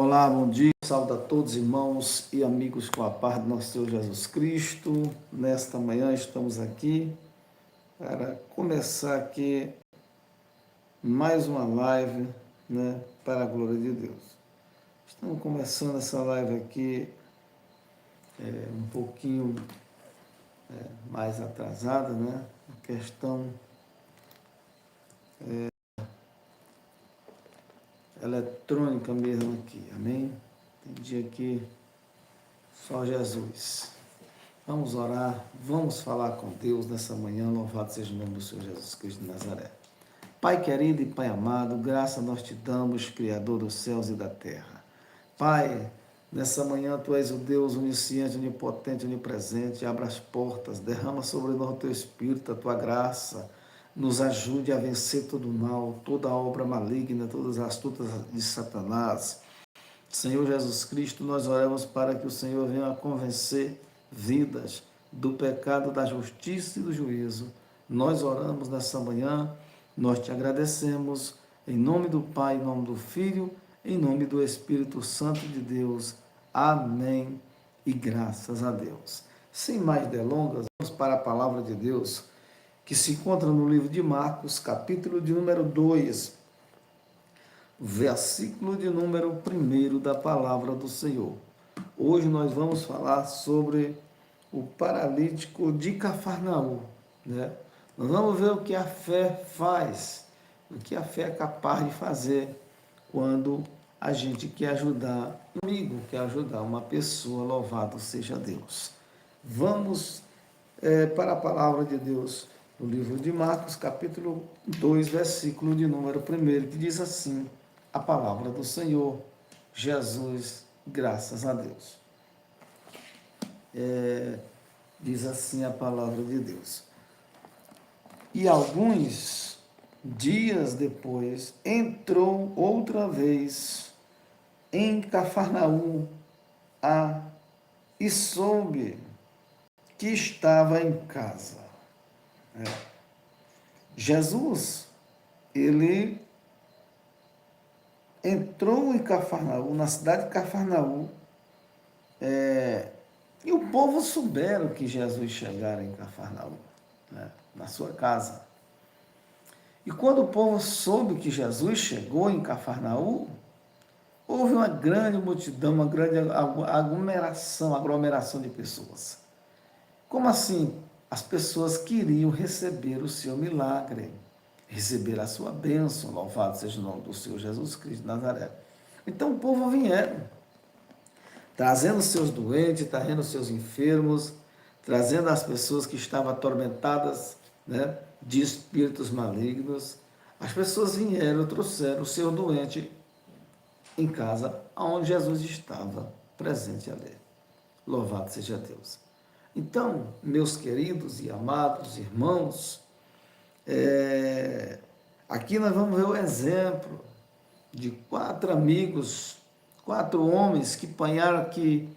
Olá, bom dia, saúde a todos irmãos e amigos com a paz do nosso Senhor Jesus Cristo. Nesta manhã estamos aqui para começar aqui mais uma live, para a glória de Deus. Estamos começando essa live aqui um pouquinho mais atrasada, A questão eletrônica mesmo aqui, amém? Tem dia que só Jesus. Vamos orar, vamos falar com Deus nessa manhã, louvado seja o nome do Senhor Jesus Cristo de Nazaré. Pai querido e Pai amado, graça nós te damos, Criador dos céus e da terra. Pai, nessa manhã Tu és o Deus onisciente, onipotente, onipresente, abra as portas, derrama sobre nós o Teu Espírito, a Tua graça, nos ajude a vencer todo o mal, toda obra maligna, todas as astutas de Satanás. Senhor Jesus Cristo, nós oramos para que o Senhor venha convencer vidas do pecado, da justiça e do juízo. Nós oramos nessa manhã, nós te agradecemos, em nome do Pai, em nome do Filho, em nome do Espírito Santo de Deus. Amém e graças a Deus. Sem mais delongas, vamos para a palavra de Deus, que se encontra no livro de Marcos, capítulo de número 2, versículo de número 1 da palavra do Senhor. Hoje nós vamos falar sobre o paralítico de Cafarnaum, Nós vamos ver o que a fé faz, o que a fé é capaz de fazer quando a gente quer ajudar um amigo, quer ajudar uma pessoa, louvado seja Deus. Vamos para a palavra de Deus, no livro de Marcos, capítulo 2, versículo de número 1, que diz assim: a palavra do Senhor, Jesus, graças a Deus. Diz assim a palavra de Deus. E alguns dias depois, entrou outra vez em Cafarnaum e soube que estava em casa. Jesus, ele entrou em Cafarnaum, na cidade de Cafarnaum, e o povo souberam que Jesus chegara em Cafarnaum, na sua casa. E quando o povo soube que Jesus chegou em Cafarnaum, houve uma grande multidão, uma grande aglomeração de pessoas. Como assim? As pessoas queriam receber o seu milagre, receber a sua bênção, louvado seja o nome do Senhor Jesus Cristo de Nazaré. Então o povo vieram, trazendo seus doentes, trazendo seus enfermos, trazendo as pessoas que estavam atormentadas, de espíritos malignos. As pessoas vieram, trouxeram o seu doente em casa, onde Jesus estava presente ali. Louvado seja Deus. Então, meus queridos e amados irmãos, aqui nós vamos ver o exemplo de 4 amigos, 4 homens que apanharam aqui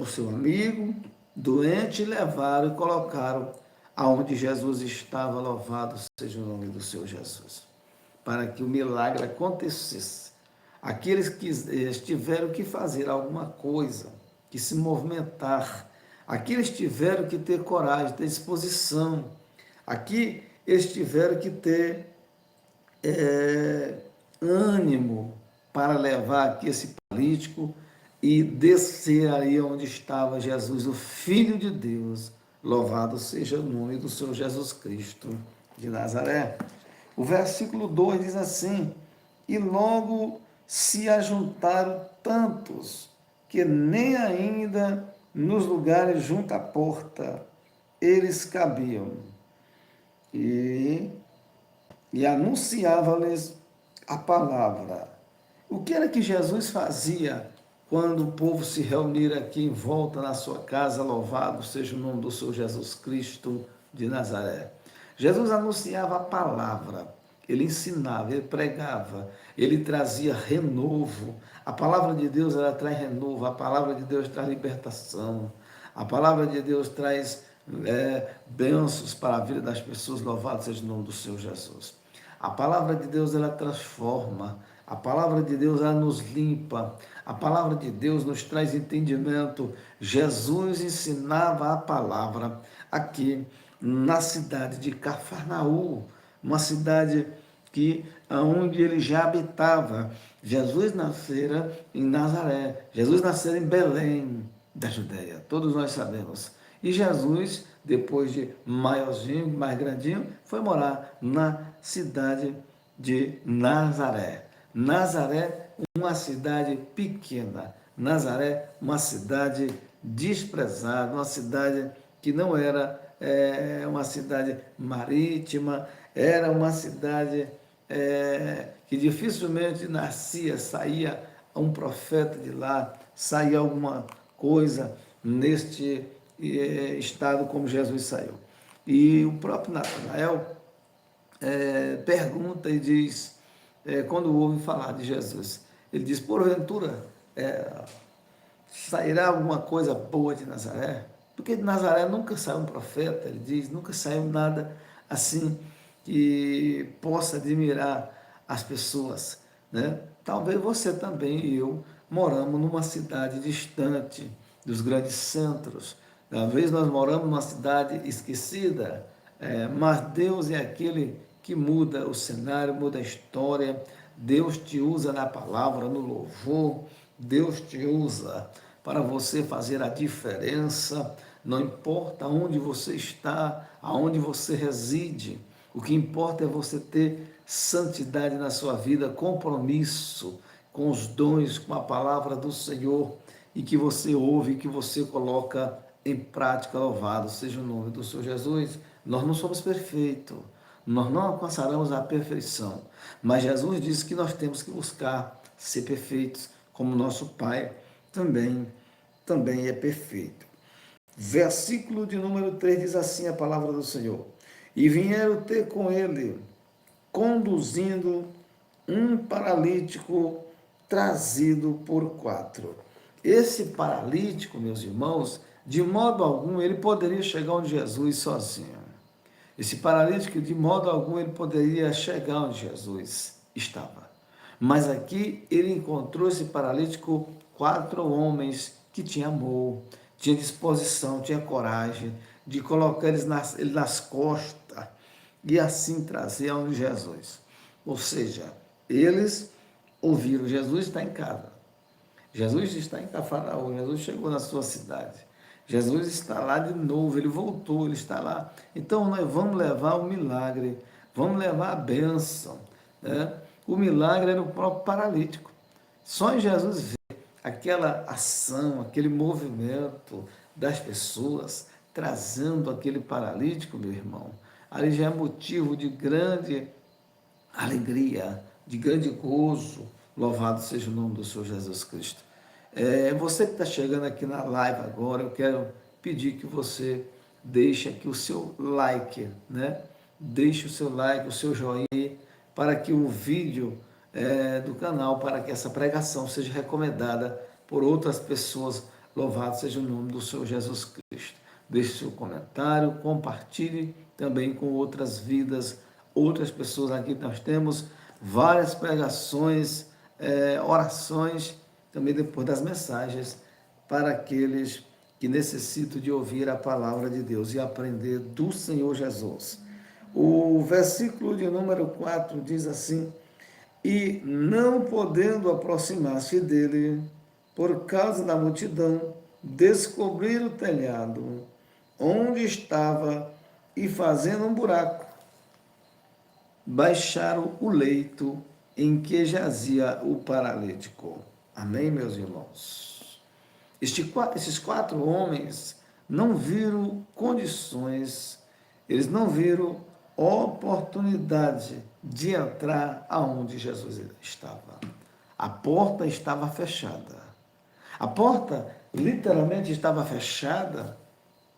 o seu amigo doente e levaram e colocaram aonde Jesus estava, louvado seja o nome do Senhor Jesus, para que o milagre acontecesse. Aqueles que tiveram que fazer alguma coisa, que se movimentar, aqueles tiveram que ter coragem, ter disposição, aqui eles tiveram que ter ânimo para levar aqui esse paralítico e descer aí onde estava Jesus, o Filho de Deus. Louvado seja o nome do Senhor Jesus Cristo de Nazaré. O versículo 2 diz assim: e logo se ajuntaram tantos, que nem ainda nos lugares junto à porta eles cabiam. E anunciava-lhes a palavra. O que era que Jesus fazia quando o povo se reunir aqui em volta na sua casa? Louvado seja o nome do Senhor Jesus Cristo de Nazaré. Jesus anunciava a palavra, ele ensinava, ele pregava, ele trazia renovo. A palavra de Deus, ela traz renovo, a palavra de Deus traz libertação, a palavra de Deus traz bênçãos para a vida das pessoas. Louvado seja o nome do Senhor Jesus. A palavra de Deus, ela transforma, A palavra de Deus, ela nos limpa. A palavra de Deus nos traz entendimento. Jesus ensinava a palavra aqui na cidade de Cafarnaum, uma cidade onde ele já habitava. Jesus nascera em Nazaré. Jesus nascera em Belém da Judéia. Todos nós sabemos. E Jesus, depois de maiorzinho, mais grandinho, foi morar na cidade de Nazaré. Nazaré, uma cidade pequena. Nazaré, uma cidade desprezada, uma cidade que não era uma cidade marítima, era uma cidade que dificilmente saía um profeta de lá, saía alguma coisa neste estado como Jesus saiu. E o próprio Natanael pergunta e diz, quando ouve falar de Jesus, ele diz, porventura, sairá alguma coisa boa de Nazaré? Porque de Nazaré nunca saiu um profeta, ele diz, nunca saiu nada assim que possa admirar as pessoas, né? Talvez você também e eu moramos numa cidade distante dos grandes centros. Talvez nós moramos numa cidade esquecida, mas Deus é aquele que muda o cenário, muda a história. Deus te usa na palavra, no louvor. Deus te usa para você fazer a diferença. Não importa onde você está, aonde você reside. O que importa é você ter santidade na sua vida, compromisso com os dons, com a palavra do Senhor, e que você ouve, e que você coloca em prática. Louvado seja o nome do Senhor Jesus. Nós não somos perfeitos, nós não alcançaremos a perfeição, mas Jesus disse que nós temos que buscar ser perfeitos, como nosso Pai também é perfeito. Versículo de número 3 diz assim a palavra do Senhor: e vieram ter com ele, conduzindo um paralítico trazido por 4. Esse paralítico, meus irmãos, de modo algum ele poderia chegar onde Jesus sozinho. Esse paralítico, de modo algum, ele poderia chegar onde Jesus estava. Mas aqui ele encontrou esse paralítico 4 homens que tinham amor, tinha disposição, tinha coragem de colocar ele nas costas e assim trazer aonde Jesus. Ou seja, eles ouviram, Jesus está em casa. Jesus está em Cafarnaum, Jesus chegou na sua cidade. Jesus está lá de novo, ele voltou, ele está lá. Então nós vamos levar o milagre, vamos levar a bênção, né? O milagre era o próprio paralítico. Só em Jesus ver aquela ação, aquele movimento das pessoas trazendo aquele paralítico, meu irmão, ali já é motivo de grande alegria, de grande gozo. Louvado seja o nome do Senhor Jesus Cristo. Você que está chegando aqui na live agora, eu quero pedir que você deixe aqui o seu like, né? Deixe o seu like, o seu joinha, para que o vídeo do canal, para que essa pregação seja recomendada por outras pessoas. Louvado seja o nome do Senhor Jesus Cristo. Deixe seu comentário, compartilhe também com outras vidas, outras pessoas. Aqui nós temos várias pregações, orações, também depois das mensagens, para aqueles que necessitam de ouvir a palavra de Deus e aprender do Senhor Jesus. O versículo de número 4 diz assim: e não podendo aproximar-se dele, por causa da multidão, descobrir o telhado onde estava e, fazendo um buraco, baixaram o leito em que jazia o paralítico. Amém, meus irmãos? Esses 4 homens não viram condições, eles não viram oportunidade de entrar aonde Jesus estava. A porta estava fechada. A porta literalmente estava fechada,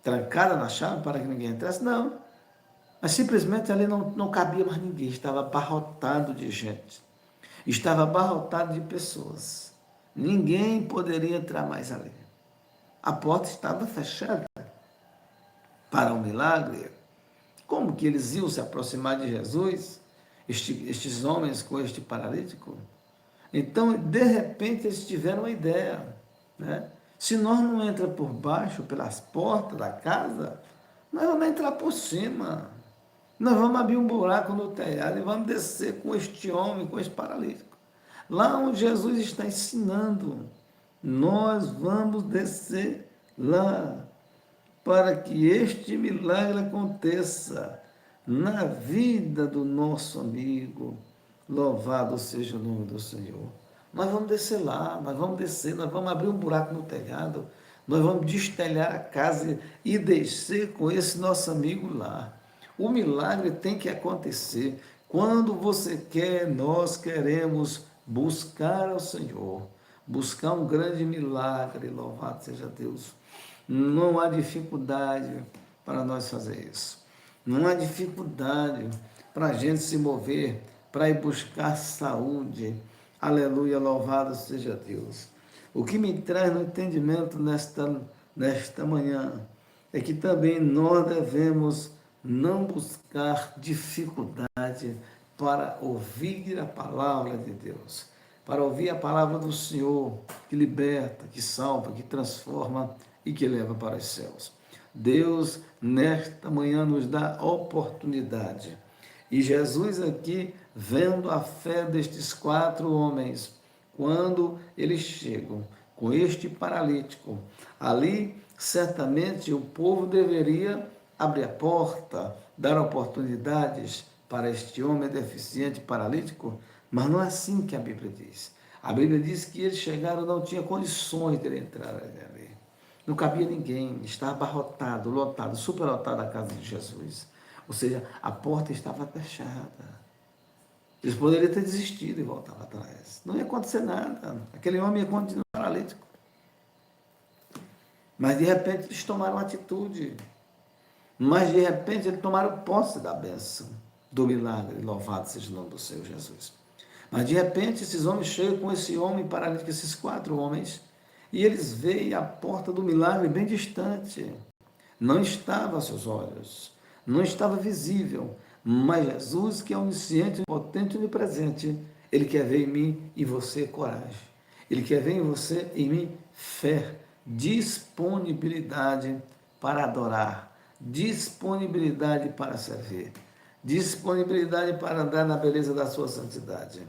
trancada na chave para que ninguém entrasse? Não. Mas simplesmente ali não cabia mais ninguém, estava abarrotado de gente. Estava abarrotado de pessoas. Ninguém poderia entrar mais ali. A porta estava fechada para o milagre. Como que eles iam se aproximar de Jesus, estes homens com este paralítico? Então, de repente, eles tiveram uma ideia, né? Se nós não entramos por baixo, pelas portas da casa, nós vamos entrar por cima. Nós vamos abrir um buraco no telhado e vamos descer com este homem, com este paralítico. Lá onde Jesus está ensinando, nós vamos descer lá para que este milagre aconteça na vida do nosso amigo. Louvado seja o nome do Senhor. Nós vamos descer lá, nós vamos descer, nós vamos abrir um buraco no telhado, nós vamos destelhar a casa e descer com esse nosso amigo lá. O milagre tem que acontecer. Quando você quer, nós queremos buscar ao Senhor, buscar um grande milagre, louvado seja Deus. Não há dificuldade para nós fazer isso. Não há dificuldade para a gente se mover, para ir buscar saúde. Aleluia, louvado seja Deus. O que me traz no entendimento nesta manhã é que também nós devemos não buscar dificuldade para ouvir a palavra de Deus, para ouvir a palavra do Senhor, que liberta, que salva, que transforma e que leva para os céus. Deus, nesta manhã, nos dá oportunidade. E Jesus aqui, vendo a fé destes 4 homens, quando eles chegam com este paralítico, ali, certamente, o povo deveria abrir a porta, dar oportunidades para este homem deficiente, paralítico, mas não é assim que a Bíblia diz. A Bíblia diz que eles chegaram, não tinha condições de ele entrar ali. Não cabia ninguém, estava abarrotado, lotado, superlotado a casa de Jesus. Ou seja, a porta estava fechada. Eles poderiam ter desistido e voltado atrás. Não ia acontecer nada. Aquele homem ia continuar paralítico. Mas de repente eles tomaram atitude. Mas de repente eles tomaram posse da bênção, do milagre. Louvado seja o nome do Senhor Jesus. Mas de repente esses homens chegam com esse homem paralítico, esses 4 homens, e eles veem a porta do milagre bem distante. Não estava aos seus olhos, não estava visível, mas Jesus, que é onisciente, potente e onipresente, ele quer ver em mim e você coragem. Ele quer ver em você e em mim fé, disponibilidade para adorar, disponibilidade para servir, disponibilidade para andar na beleza da sua santidade.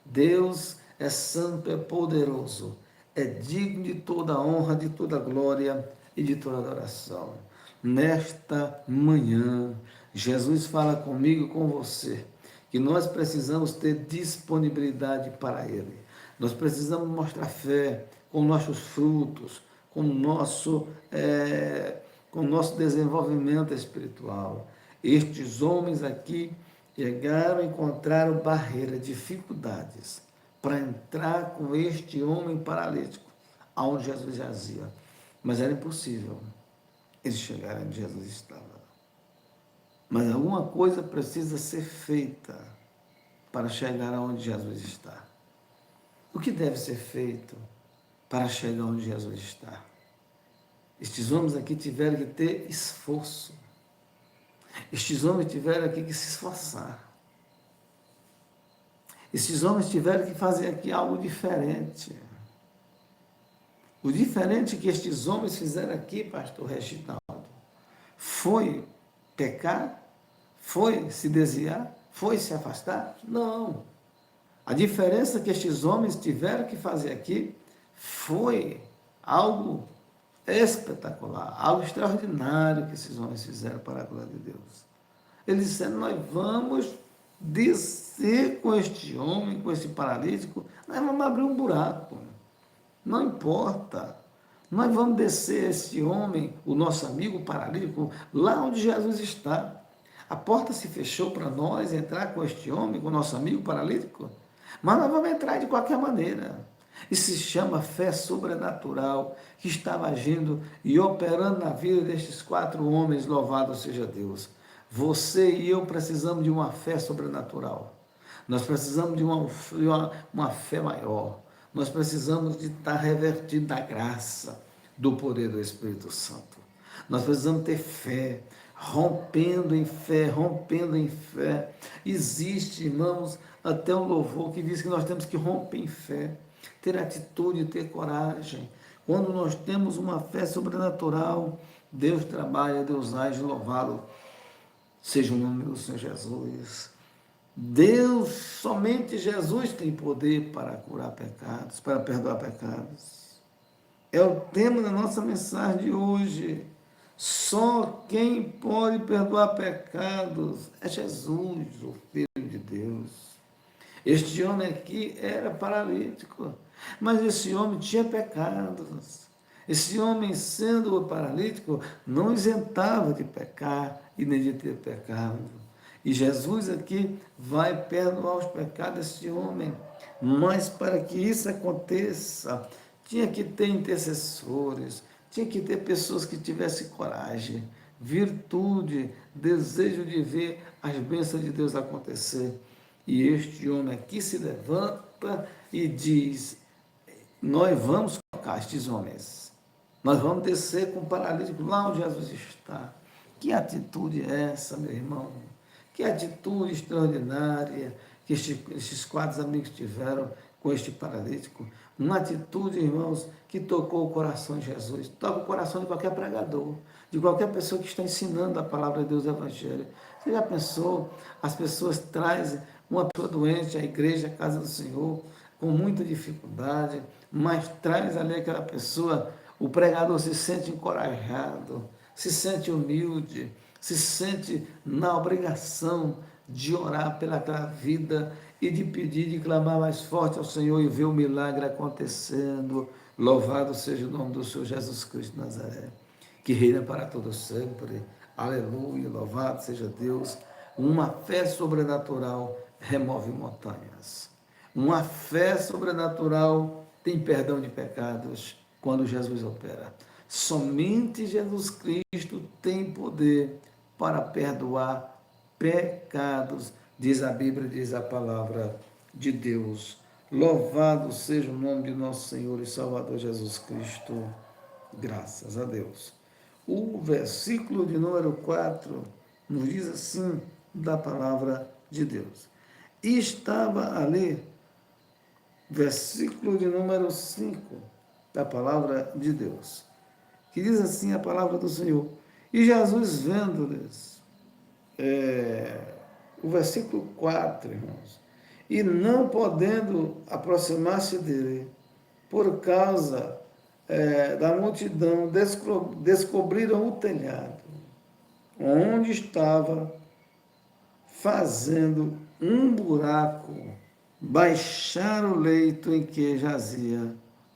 Deus é santo, é poderoso, é digno de toda honra, de toda glória e de toda adoração. Nesta manhã, Jesus fala comigo e com você, que nós precisamos ter disponibilidade para Ele. Nós precisamos mostrar fé com nossos frutos, com o nosso desenvolvimento espiritual. Estes homens aqui chegaram, encontraram barreiras, dificuldades para entrar com este homem paralítico, aonde Jesus jazia. Mas era impossível. Eles chegaram onde Jesus estava. Mas alguma coisa precisa ser feita para chegar aonde Jesus está. O que deve ser feito para chegar onde Jesus está? Estes homens aqui tiveram que ter esforço. Estes homens tiveram aqui que se esforçar. Estes homens tiveram que fazer aqui algo diferente. O diferente que estes homens fizeram aqui, pastor Reginaldo, foi pecar? Foi se desviar? Foi se afastar? Não. A diferença que estes homens tiveram que fazer aqui foi algo espetacular, algo extraordinário que esses homens fizeram para a glória de Deus. Eles disseram, nós vamos descer com este homem, com este paralítico, nós vamos abrir um buraco. Não importa. Nós vamos descer esse homem, o nosso amigo paralítico, lá onde Jesus está. A porta se fechou para nós entrar com este homem, com o nosso amigo paralítico, mas nós vamos entrar de qualquer maneira. Isso se chama fé sobrenatural, que estava agindo e operando na vida destes 4 homens, louvado seja Deus. Você e eu precisamos de uma fé sobrenatural. Nós precisamos de uma fé maior. Nós precisamos de estar revertido na graça do poder do Espírito Santo. Nós precisamos ter fé, rompendo em fé, rompendo em fé. Existe, irmãos, até um louvor que diz que nós temos que romper em fé, ter atitude, ter coragem. Quando nós temos uma fé sobrenatural, Deus trabalha, Deus age, louvado seja o nome do Senhor Jesus. Deus, somente Jesus tem poder para curar pecados, para perdoar pecados. É o tema da nossa mensagem de hoje. Só quem pode perdoar pecados é Jesus, o Filho de Deus. Este homem aqui era paralítico, mas esse homem tinha pecados. Esse homem, sendo paralítico, não isentava de pecar e nem de ter pecado. E Jesus aqui vai perdoar os pecados desse homem. Mas para que isso aconteça, tinha que ter intercessores, tinha que ter pessoas que tivessem coragem, virtude, desejo de ver as bênçãos de Deus acontecer. E este homem aqui se levanta e diz: nós vamos colocar estes homens, nós vamos descer com o paralítico lá onde Jesus está. Que atitude é essa, meu irmão? Que atitude extraordinária que estes quatro amigos tiveram com este paralítico. Uma atitude, irmãos, que tocou o coração de Jesus. Toca o coração de qualquer pregador, de qualquer pessoa que está ensinando a palavra de Deus, o Evangelho. Você já pensou? As pessoas trazem uma pessoa doente à igreja, à casa do Senhor, com muita dificuldade, mas traz ali aquela pessoa, o pregador se sente encorajado, se sente humilde, se sente na obrigação de orar pelaquela vida e de pedir, de clamar mais forte ao Senhor e ver o milagre acontecendo. Louvado seja o nome do Senhor Jesus Cristo de Nazaré, que reina para todo sempre. Aleluia, louvado seja Deus. Uma fé sobrenatural remove montanhas. Uma fé sobrenatural tem perdão de pecados quando Jesus opera. Somente Jesus Cristo tem poder para perdoar pecados, diz a Bíblia, diz a palavra de Deus. Louvado seja o nome de nosso Senhor e Salvador Jesus Cristo. Graças a Deus. O versículo de número 4 nos diz assim, da palavra de Deus. E estava ali, versículo de número 5, da palavra de Deus, que diz assim a palavra do Senhor. E Jesus vendo-lhes, o versículo 4, irmãos, e não podendo aproximar-se dele, por causa da multidão, descobriram o telhado, onde estava fazendo um buraco, baixaram o leito em que jazia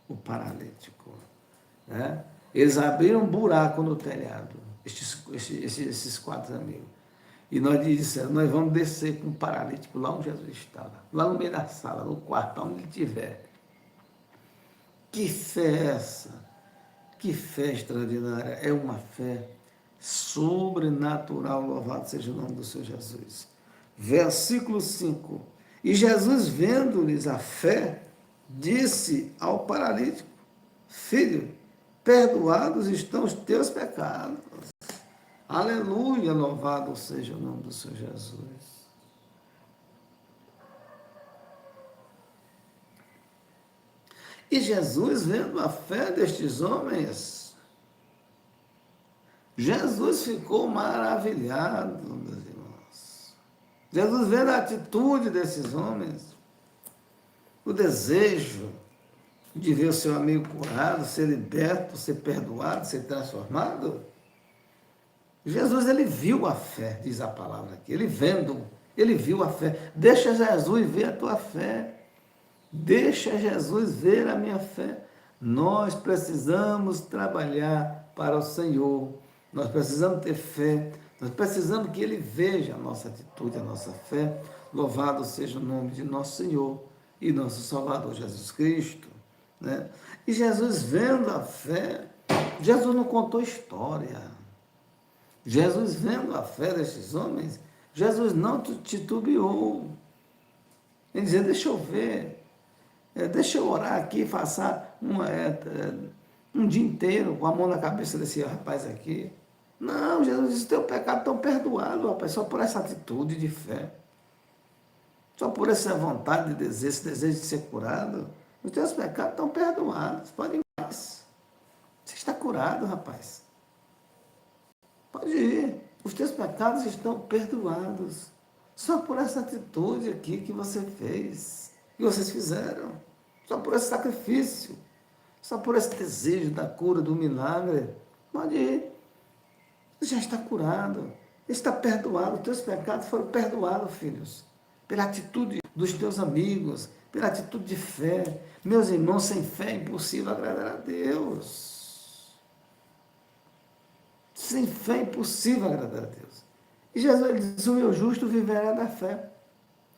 o paralítico. Né? Eles abriram um buraco no telhado, esses quatro amigos. E nós disseram, nós vamos descer com o paralítico lá onde Jesus estava, lá no meio da sala, no quarto, onde ele estiver. Que fé é essa? Que fé extraordinária! É uma fé sobrenatural, louvado seja o nome do Senhor Jesus. Versículo 5. E Jesus, vendo-lhes a fé, disse ao paralítico: filho, perdoados estão os teus pecados. Aleluia, louvado seja o nome do Senhor Jesus. E Jesus, vendo a fé destes homens, Jesus ficou maravilhado, meus irmãos. Jesus vendo a atitude desses homens, o desejo de ver o seu amigo curado, ser liberto, ser perdoado, ser transformado. Jesus, ele viu a fé, diz a palavra aqui, ele vendo, ele viu a fé. Deixa Jesus ver a tua fé. Deixa Jesus ver a minha fé. Nós precisamos trabalhar para o Senhor. Nós precisamos ter fé. Nós precisamos que Ele veja a nossa atitude, a nossa fé. Louvado seja o nome de nosso Senhor e nosso Salvador Jesus Cristo. Né? E Jesus vendo a fé, Jesus não contou história. Jesus vendo a fé destes homens, Jesus não titubeou. Ele dizia, deixa eu ver. Deixa eu orar aqui, passar um dia inteiro com a mão na cabeça desse rapaz aqui. Não, Jesus disse, teu pecado estão perdoado, rapaz, só por essa atitude de fé. só por essa vontade de desejo, esse desejo de ser curado, os teus pecados estão perdoados. Pode ir mais. Você está curado, rapaz. Pode ir. Os teus pecados estão perdoados. Só por essa atitude aqui que você fez, que vocês fizeram. Só por esse sacrifício. Só por esse desejo da cura, do milagre. Pode ir. Você já está curado. Está perdoado. Os teus pecados foram perdoados, filhos. Pela atitude dos teus amigos, pela atitude de fé. Meus irmãos, sem fé é impossível agradar a Deus. Sem fé é impossível agradar a Deus. E Jesus ele diz, o meu justo viverá da fé,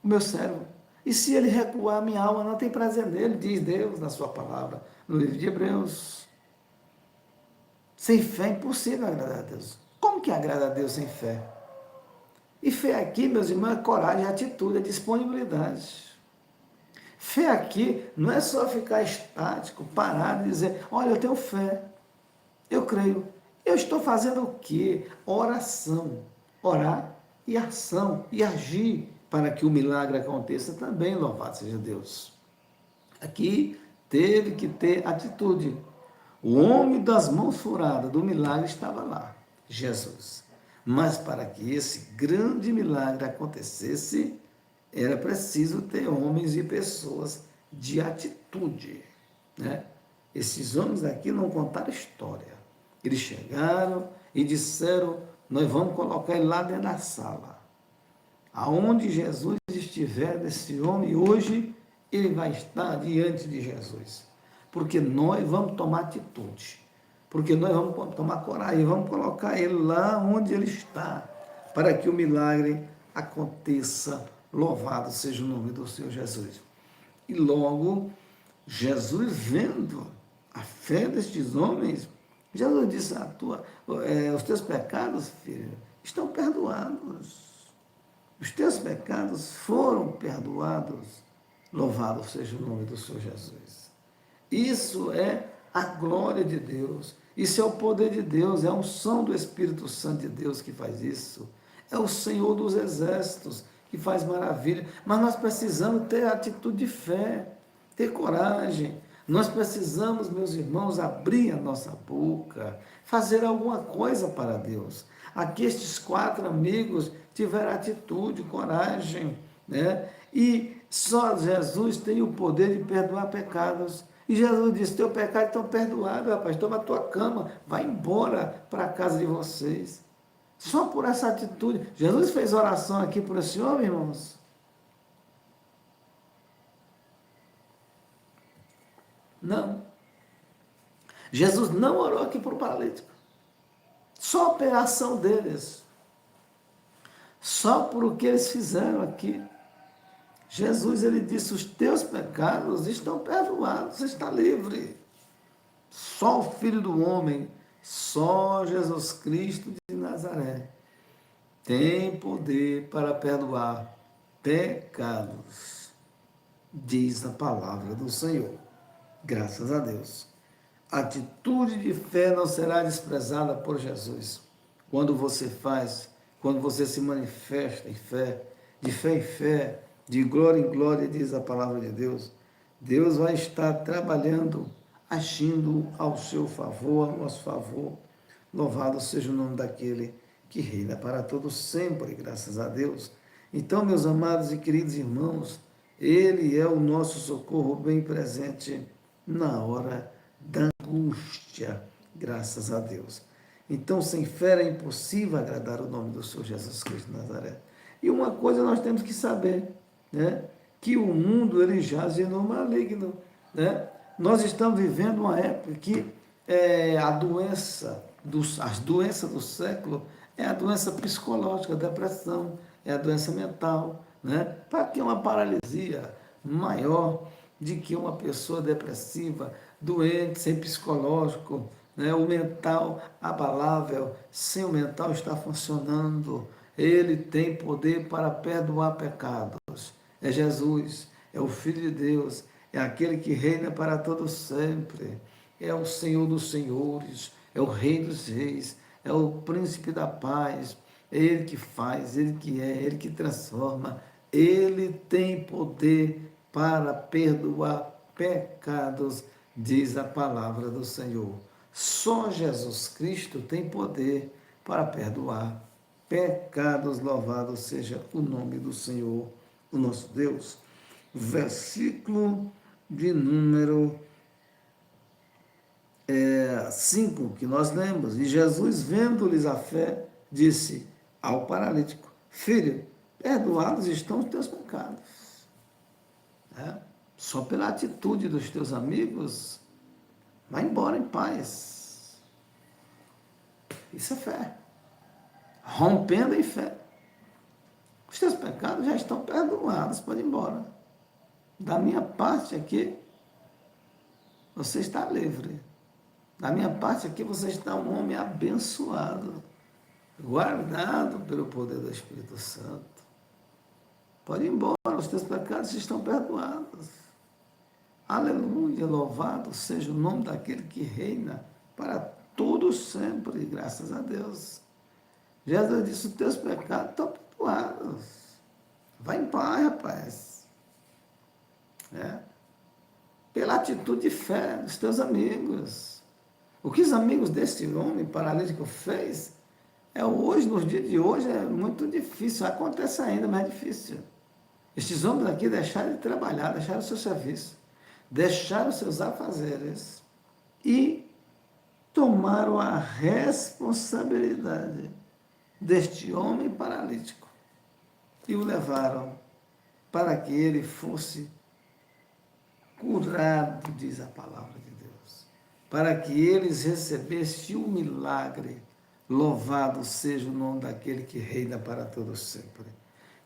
o meu servo. E se ele recuar, minha alma não tem prazer nele, diz Deus na sua palavra, no livro de Hebreus. Sem fé é impossível agradar a Deus. Como que agrada a Deus sem fé? E fé aqui, meus irmãos, é coragem, é atitude, é disponibilidade. Fé aqui não é só ficar estático, parado e dizer, olha, eu tenho fé, eu creio. Eu estou fazendo o quê? Oração. Orar e ação, e agir para que o milagre aconteça também, louvado seja Deus. Aqui teve que ter atitude. O homem das mãos furadas do milagre estava lá, Jesus. Mas para que esse grande milagre acontecesse, era preciso ter homens e pessoas de atitude, né? Esses homens aqui não contaram história. Eles chegaram e disseram, nós vamos colocar ele lá dentro da sala. Aonde Jesus estiver desse homem, hoje ele vai estar diante de Jesus. Porque nós vamos tomar atitude. Porque nós vamos tomar coragem, vamos colocar ele lá onde ele está, para que o milagre aconteça. Louvado seja o nome do Senhor Jesus. E logo, Jesus vendo a fé destes homens, Jesus disse, os teus pecados, filho, estão perdoados. Os teus pecados foram perdoados. Louvado seja o nome do Senhor Jesus. Isso é a glória de Deus. Isso é o poder de Deus. É a unção do Espírito Santo de Deus que faz isso. É o Senhor dos exércitos que faz maravilha. Mas nós precisamos ter atitude de fé, ter coragem. Nós precisamos, meus irmãos, abrir a nossa boca, fazer alguma coisa para Deus. Aqui estes 4 amigos tiveram atitude, coragem, né? E só Jesus tem o poder de perdoar pecados. E Jesus disse, teu pecado estão perdoados, rapaz, toma a tua cama, vai embora para a casa de vocês. Só por essa atitude. Jesus fez oração aqui por esse homem, irmãos? Não. Jesus não orou aqui por paralítico. Só pela ação deles. Só por o que eles fizeram aqui. Jesus, ele disse, os teus pecados estão perdoados, você está livre. Só o Filho do Homem, só Jesus Cristo de Nazaré, tem poder para perdoar pecados, diz a palavra do Senhor. Graças a Deus. A atitude de fé não será desprezada por Jesus. Quando você faz, quando você se manifesta em fé, de fé em fé, de glória em glória, diz a palavra de Deus, Deus vai estar trabalhando, agindo ao seu favor, ao nosso favor. Louvado seja o nome daquele que reina para todos sempre, graças a Deus. Então, meus amados e queridos irmãos, Ele é o nosso socorro bem presente na hora da angústia, graças a Deus. Então, sem fé é impossível agradar o nome do Senhor Jesus Cristo de Nazaré. E uma coisa nós temos que saber, né? Que o mundo ele jaz no maligno, né? Nós estamos vivendo uma época que as doenças do século é a doença psicológica, a depressão, é a doença mental, né? Para que uma paralisia maior de que uma pessoa depressiva, doente, sem psicológico, né? O mental abalável, sem o mental estar funcionando, ele tem poder para perdoar pecados. É Jesus, é o Filho de Deus, é aquele que reina para todo sempre, é o Senhor dos senhores, é o Rei dos reis, é o Príncipe da paz, é Ele que faz, Ele que é, Ele que transforma, Ele tem poder para perdoar pecados, diz a palavra do Senhor. Só Jesus Cristo tem poder para perdoar pecados. Louvado seja o nome do Senhor, o nosso Deus. Versículo de número 5, que nós lemos. E Jesus, vendo-lhes a fé, disse ao paralítico: Filho, perdoados estão os teus pecados. Só pela atitude dos teus amigos, vai embora em paz. Isso é fé. Rompendo em fé. Os teus pecados já estão perdoados, pode ir embora. Da minha parte aqui, você está livre. Da minha parte aqui, você está um homem abençoado, guardado pelo poder do Espírito Santo. Pode ir embora, os teus pecados estão perdoados. Aleluia, louvado seja o nome daquele que reina para todos sempre, graças a Deus. Jesus disse, os teus pecados estão perdoados. Vai em paz, rapaz. Pela atitude de fé dos teus amigos. O que os amigos desse homem paralítico fez, hoje, nos dias de hoje, é muito difícil. Acontece ainda, mas é difícil. Estes homens aqui deixaram de trabalhar, deixaram o seu serviço, deixaram os seus afazeres e tomaram a responsabilidade deste homem paralítico e o levaram para que ele fosse curado, diz a palavra de Deus, para que eles recebessem o milagre. Louvado seja o nome daquele que reina para todos sempre.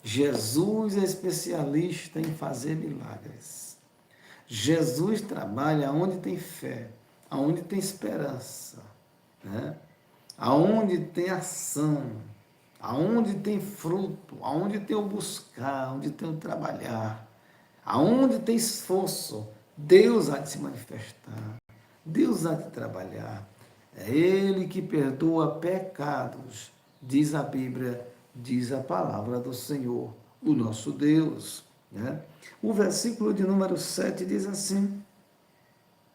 Jesus é especialista em fazer milagres. Jesus trabalha onde tem fé, aonde tem esperança, aonde tem ação, aonde tem fruto, aonde tem o buscar, aonde tem o trabalhar, aonde tem esforço, Deus há de se manifestar, Deus há de trabalhar. É Ele que perdoa pecados, diz a Bíblia, diz a palavra do Senhor, o nosso Deus. O versículo de número 7 diz assim,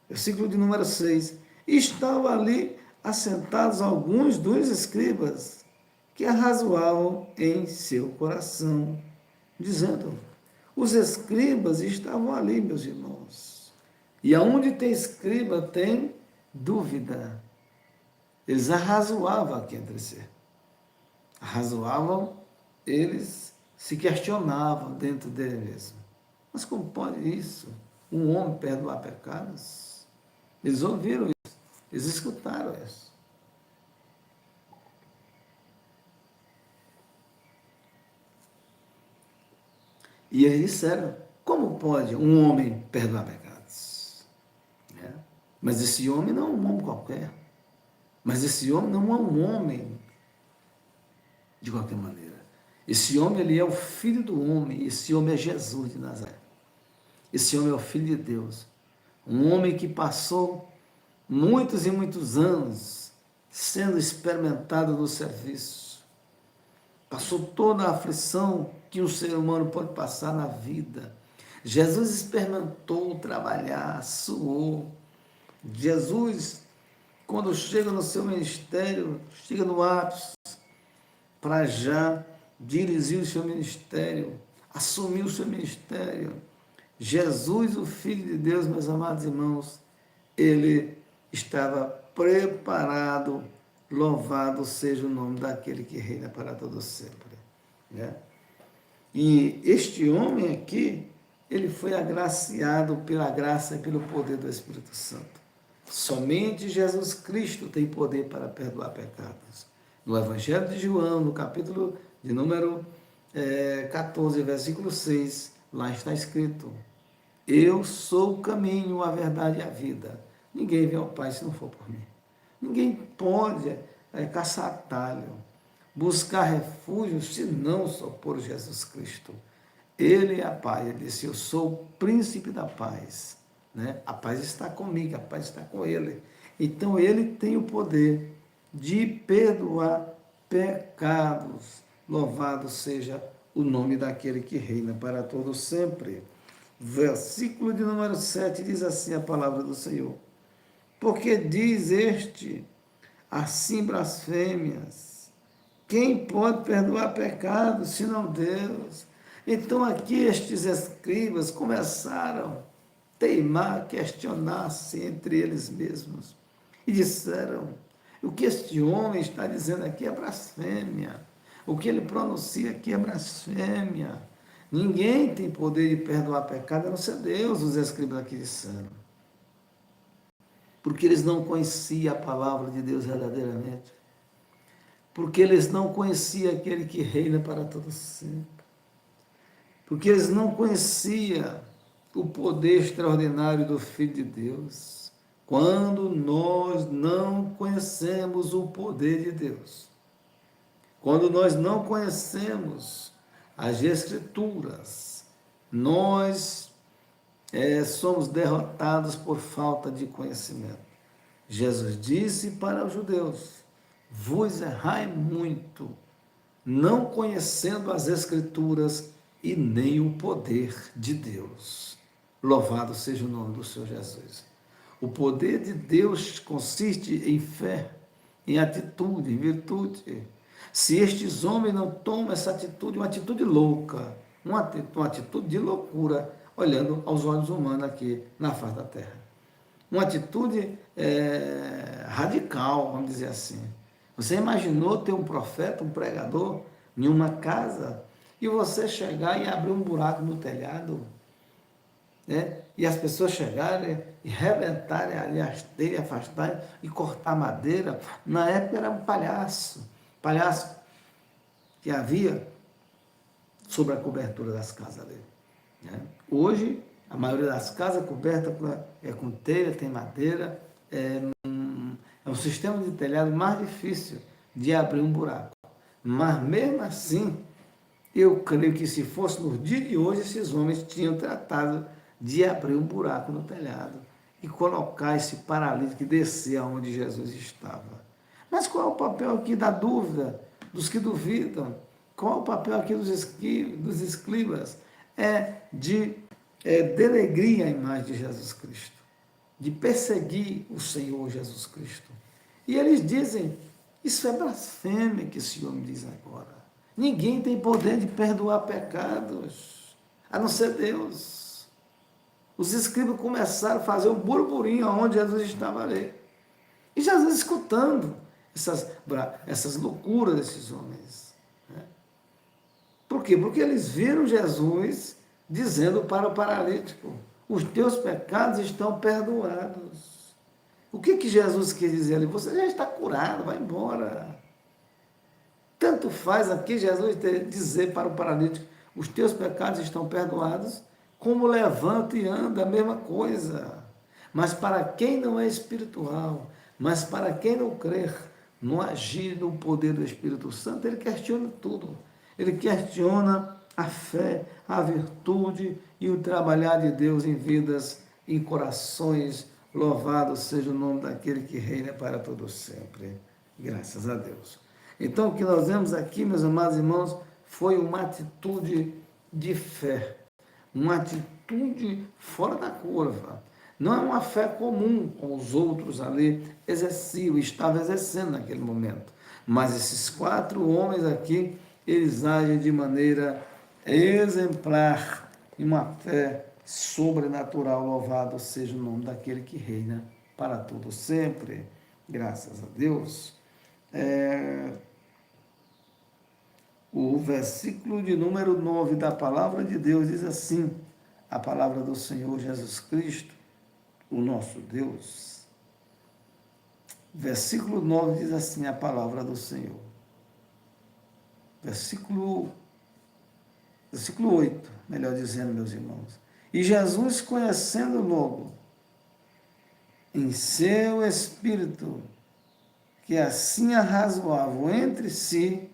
versículo de número 6, estavam ali assentados alguns dos escribas que arrazoavam em seu coração, dizendo, os escribas estavam ali, meus irmãos, e aonde tem escriba tem dúvida. Eles arrazoavam aqui entre si. Arrazoavam, eles se questionavam dentro dele mesmo. Mas como pode isso? Um homem perdoar pecados? Eles ouviram isso, eles escutaram isso. E eles disseram, como pode um homem perdoar pecados? Mas esse homem não é um homem qualquer. Mas esse homem não é um homem de qualquer maneira. Esse homem, ele é o Filho do homem. Esse homem é Jesus de Nazaré. Esse homem é o Filho de Deus. Um homem que passou muitos e muitos anos sendo experimentado no serviço. Passou toda a aflição que um ser humano pode passar na vida. Jesus experimentou trabalhar, suou. Jesus, quando chega no seu ministério, chega no ápice, para já dirigir o seu ministério, assumir o seu ministério. Jesus, o Filho de Deus, meus amados irmãos, ele estava preparado, louvado seja o nome daquele que reina para todo sempre. E este homem aqui, ele foi agraciado pela graça e pelo poder do Espírito Santo. Somente Jesus Cristo tem poder para perdoar pecados. No Evangelho de João, no capítulo de número 14, versículo 6, lá está escrito, eu sou o caminho, a verdade e a vida. Ninguém vem ao Pai se não for por mim. Ninguém pode caçar atalho, buscar refúgio, se não só por Jesus Cristo. Ele é a paz. Ele disse, eu sou o príncipe da paz. A paz está comigo, a paz está com ele. Então, ele tem o poder de perdoar pecados. Louvado seja o nome daquele que reina para todo sempre. Versículo de número 7 diz assim a palavra do Senhor. Porque diz este, assim blasfêmias, quem pode perdoar pecados senão Deus? Então aqui estes escribas começaram a teimar, questionar-se entre eles mesmos e disseram, o que este homem está dizendo aqui é blasfêmia, o que ele pronuncia aqui é blasfêmia, ninguém tem poder de perdoar pecado a não ser Deus, os escribas aqui disseram, porque eles não conheciam a palavra de Deus verdadeiramente, porque eles não conheciam aquele que reina para todo sempre, porque eles não conheciam o poder extraordinário do Filho de Deus. Quando nós não conhecemos o poder de Deus, quando nós não conhecemos as Escrituras, nós somos derrotados por falta de conhecimento. Jesus disse para os judeus, vos errai muito, não conhecendo as Escrituras e nem o poder de Deus. Louvado seja o nome do Senhor Jesus. O poder de Deus consiste em fé, em atitude, em virtude. Se estes homens não tomam essa atitude, uma atitude louca, uma atitude de loucura, olhando aos olhos humanos aqui na face da terra. Uma atitude radical, vamos dizer assim. Você imaginou ter um profeta, um pregador, em uma casa, e você chegar e abrir um buraco no telhado, né? E as pessoas chegarem e rebentarem ali as telhas, afastarem e cortar madeira? Na época era um palhaço que havia sobre a cobertura das casas ali, né? Hoje, a maioria das casas é coberta com telha, tem madeira, é um sistema de telhado mais difícil de abrir um buraco. Mas mesmo assim, eu creio que se fosse no dia de hoje, esses homens tinham tratado de abrir um buraco no telhado e colocar esse paralítico e descer aonde Jesus estava. Mas qual é o papel aqui da dúvida, dos que duvidam? Qual é o papel aqui dos escribas? É de denegrir a imagem de Jesus Cristo, de perseguir o Senhor Jesus Cristo. E eles dizem, isso é blasfêmia que esse homem diz agora. Ninguém tem poder de perdoar pecados, a não ser Deus. Os escribas começaram a fazer um burburinho onde Jesus estava ali. E Jesus escutando essas loucuras desses homens, né? Por quê? Porque eles viram Jesus dizendo para o paralítico, os teus pecados estão perdoados. O que Jesus quis dizer ali? Você já está curado, vai embora. Tanto faz aqui Jesus dizer para o paralítico, os teus pecados estão perdoados, como levanta e anda, a mesma coisa. Mas para quem não é espiritual, mas para quem não crer no agir no poder do Espírito Santo, ele questiona tudo. Ele questiona a fé, a virtude e o trabalhar de Deus em vidas, em corações. Louvado seja o nome daquele que reina para todo sempre. Graças a Deus. Então, o que nós vemos aqui, meus amados irmãos, foi uma atitude de fé, uma atitude fora da curva. Não é uma fé comum, como os outros ali exerciam, estavam exercendo naquele momento. Mas esses 4 homens aqui, eles agem de maneira exemplar, em uma fé sobrenatural. Louvado seja o nome daquele que reina para todo sempre. Graças a Deus. O versículo de número 9 da palavra de Deus diz assim, a palavra do Senhor Jesus Cristo, o nosso Deus. Versículo 9 diz assim a palavra do Senhor. Versículo 8, melhor dizendo, meus irmãos. E Jesus, conhecendo logo em seu espírito que assim arrazoavam entre si,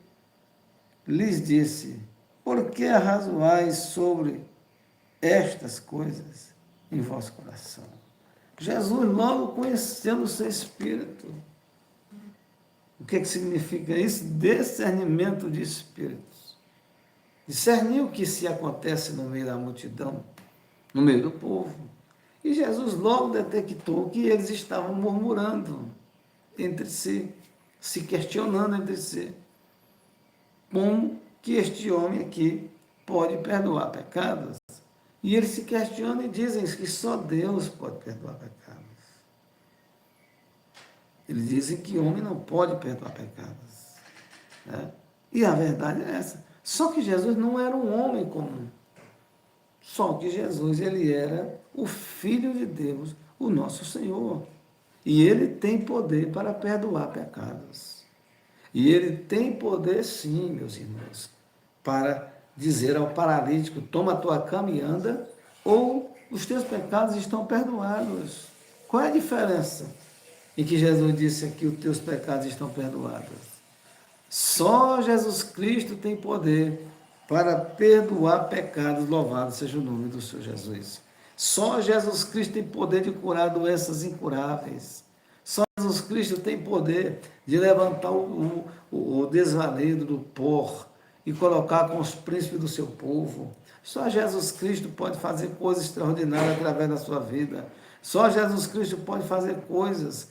lhes disse, por que arrazoais sobre estas coisas em vosso coração? Jesus logo conhecendo o seu espírito. O que significa isso? Discernimento de espíritos. discernir o que se acontece no meio da multidão, no meio do povo. E Jesus logo detectou que eles estavam murmurando entre si, se questionando entre si. Como que este homem aqui pode perdoar pecados? E eles se questionam e dizem que só Deus pode perdoar pecados. Eles dizem que homem não pode perdoar pecados. Né? E a verdade é essa. Só que Jesus não era um homem comum. Só que Jesus, ele era o Filho de Deus, o nosso Senhor. E ele tem poder para perdoar pecados. E ele tem poder, sim, meus irmãos, para dizer ao paralítico, toma a tua cama e anda, ou os teus pecados estão perdoados. Qual é a diferença em que Jesus disse que os teus pecados estão perdoados? Só Jesus Cristo tem poder para perdoar pecados, louvado seja o nome do Senhor Jesus. Só Jesus Cristo tem poder de curar doenças incuráveis. Só Jesus Cristo tem poder de levantar o desvalido do pó e colocar com os príncipes do seu povo. Só Jesus Cristo pode fazer coisas extraordinárias através da sua vida. Só Jesus Cristo pode fazer coisas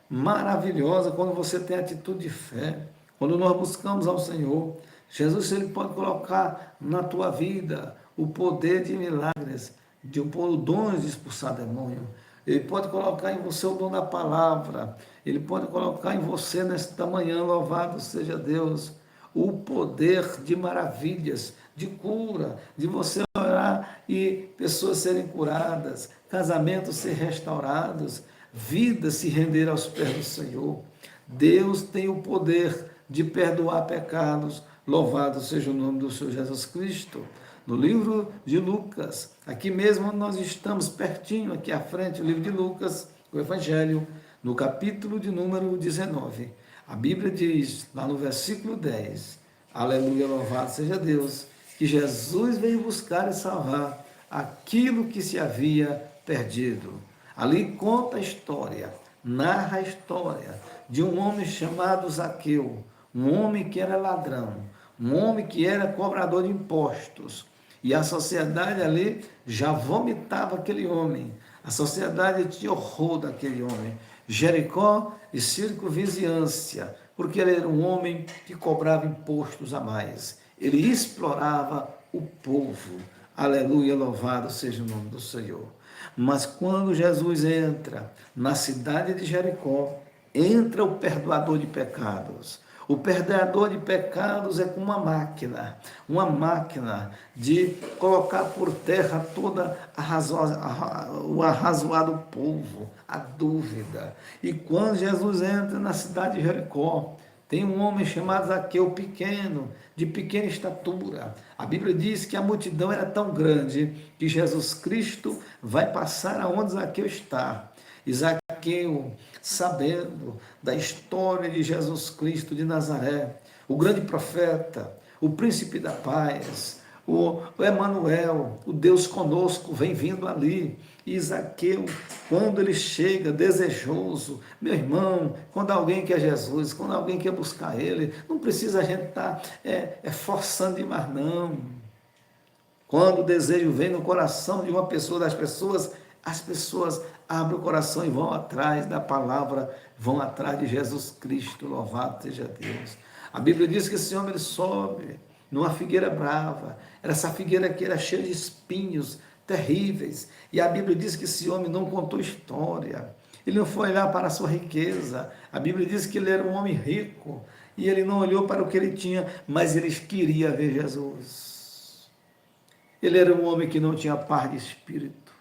maravilhosas quando você tem atitude de fé. Quando nós buscamos ao Senhor, Jesus ele pode colocar na tua vida o poder de milagres, de dons de expulsar demônio. Ele pode colocar em você o dom da palavra. Ele pode colocar em você nesta manhã, louvado seja Deus, o poder de maravilhas, de cura, de você orar e pessoas serem curadas, casamentos ser restaurados, vidas se render aos pés do Senhor. Deus tem o poder de perdoar pecados. Louvado seja o nome do Senhor Jesus Cristo. No livro de Lucas, aqui mesmo nós estamos pertinho, aqui à frente, o livro de Lucas, o Evangelho, no capítulo de número 19. A Bíblia diz, lá no versículo 10, aleluia, louvado seja Deus, que Jesus veio buscar e salvar aquilo que se havia perdido. Ali conta a história, narra a história de um homem chamado Zaqueu, um homem que era ladrão, um homem que era cobrador de impostos. E a sociedade ali já vomitava aquele homem. A sociedade tinha horror daquele homem. Jericó e circunvizinhança, porque ele era um homem que cobrava impostos a mais. Ele explorava o povo. Aleluia, louvado seja o nome do Senhor. Mas quando Jesus entra na cidade de Jericó, entra o perdoador de pecados. O perdoador de pecados é como uma máquina de colocar por terra toda o arrazoado povo, a dúvida. E quando Jesus entra na cidade de Jericó, tem um homem chamado Zaqueu, pequeno, de pequena estatura. A Bíblia diz que a multidão era tão grande que Jesus Cristo vai passar aonde Zaqueu está. E Zaqueu, sabendo da história de Jesus Cristo de Nazaré, o grande profeta, o príncipe da paz, o Emanuel, o Deus conosco, vem vindo ali. E Zaqueu, quando ele chega desejoso, meu irmão, quando alguém quer Jesus, quando alguém quer buscar Ele, não precisa a gente estar forçando demais, não. Quando o desejo vem no coração de uma pessoa, das pessoas, as pessoas abrem o coração e vão atrás da palavra, vão atrás de Jesus Cristo, louvado seja Deus. A Bíblia diz que esse homem ele sobe numa figueira brava, essa figueira que era cheia de espinhos terríveis, e a Bíblia diz que esse homem não contou história, ele não foi olhar para a sua riqueza, a Bíblia diz que ele era um homem rico, e ele não olhou para o que ele tinha, mas ele queria ver Jesus. Ele era um homem que não tinha paz de espírito,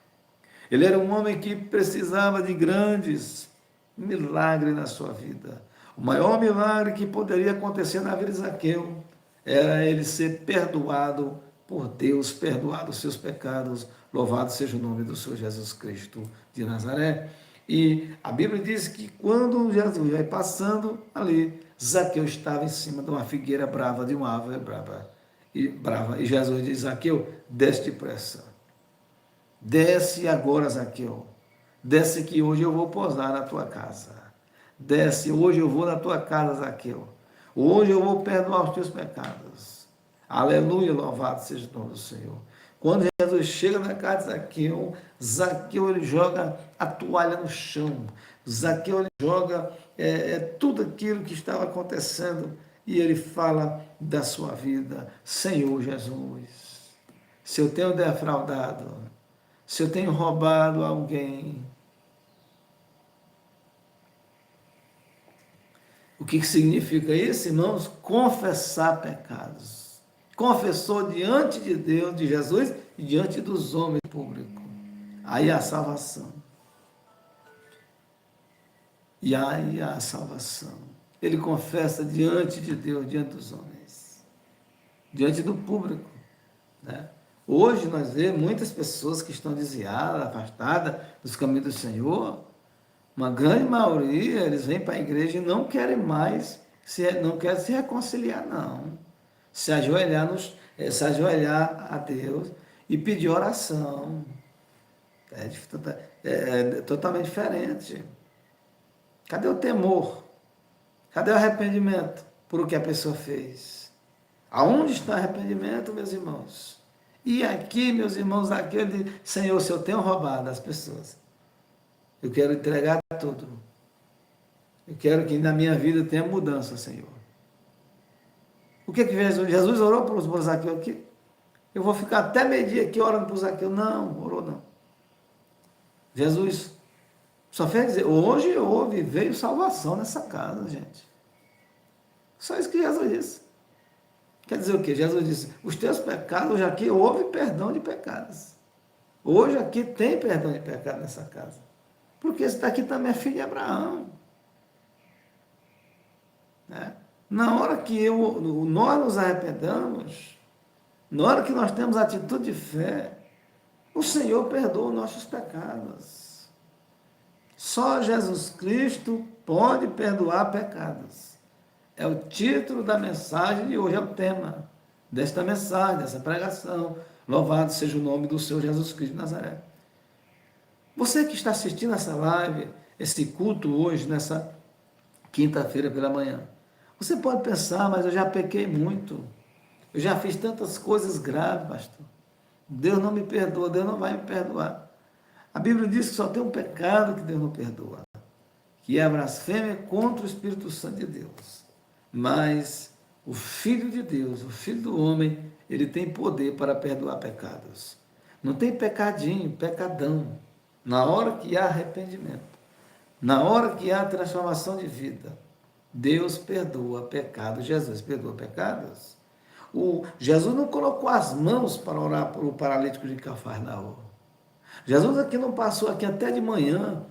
ele era um homem que precisava de grandes milagres na sua vida. O maior milagre que poderia acontecer na vida de Zaqueu era ele ser perdoado por Deus, perdoado os seus pecados. Louvado seja o nome do Senhor Jesus Cristo de Nazaré. E a Bíblia diz que quando Jesus vai passando ali, Zaqueu estava em cima de uma figueira brava, de uma árvore brava. E Jesus diz: Zaqueu, desce depressa. Desce agora, Zaqueu. Desce que hoje eu vou posar na tua casa. Desce, hoje eu vou na tua casa, Zaqueu. Hoje eu vou perdoar os teus pecados. Aleluia, louvado seja o nome do Senhor. Quando Jesus chega na casa de Zaqueu, Zaqueu ele joga a toalha no chão. Zaqueu ele joga tudo aquilo que estava acontecendo e ele fala da sua vida. Senhor Jesus, se eu tenho defraudado, se eu tenho roubado alguém, o que significa isso, irmãos? Confessar pecados. Confessou diante de Deus, de Jesus e diante dos homens públicos. Aí a salvação. E aí a salvação. Ele confessa diante de Deus, diante dos homens, diante do público. Né? Hoje nós vemos muitas pessoas que estão desviadas, afastadas dos caminhos do Senhor. Uma grande maioria, eles vêm para a igreja e não querem mais, não querem se reconciliar, não. Se ajoelhar a Deus e pedir oração. É totalmente diferente. Cadê o temor? Cadê o arrependimento por o que a pessoa fez? Aonde está o arrependimento, meus irmãos? E aqui, meus irmãos, aqui eu digo, Senhor, se eu tenho roubado as pessoas, eu quero entregar tudo. Eu quero que na minha vida tenha mudança, Senhor. O que Jesus orou por Zaqueu aqui? Eu vou ficar até meio-dia aqui orando por Zaqueu. Não, orou não. Jesus só fez dizer, hoje veio salvação nessa casa, gente. Só isso que Jesus disse. Quer dizer o quê? Jesus disse, os teus pecados, hoje aqui houve perdão de pecados. Hoje aqui tem perdão de pecado nessa casa. Porque esse daqui também é filho de Abraão. Né? Na hora que nós nos arrependamos, na hora que nós temos atitude de fé, o Senhor perdoa os nossos pecados. Só Jesus Cristo pode perdoar pecados. É o título da mensagem de hoje, é o tema desta mensagem, dessa pregação. Louvado seja o nome do Senhor Jesus Cristo de Nazaré. Você que está assistindo essa live, esse culto hoje, nessa quinta-feira pela manhã, você pode pensar, mas eu já pequei muito. Eu já fiz tantas coisas graves, pastor. Deus não me perdoa, Deus não vai me perdoar. A Bíblia diz que só tem um pecado que Deus não perdoa, que é a blasfêmia contra o Espírito Santo de Deus. Mas o Filho de Deus, o Filho do homem, ele tem poder para perdoar pecados. Não tem pecadinho, pecadão. Na hora que há arrependimento, na hora que há transformação de vida, Deus perdoa pecados. Jesus perdoa pecados. Jesus não colocou as mãos para orar por o paralítico de Cafarnaum. Jesus aqui não passou aqui até de manhã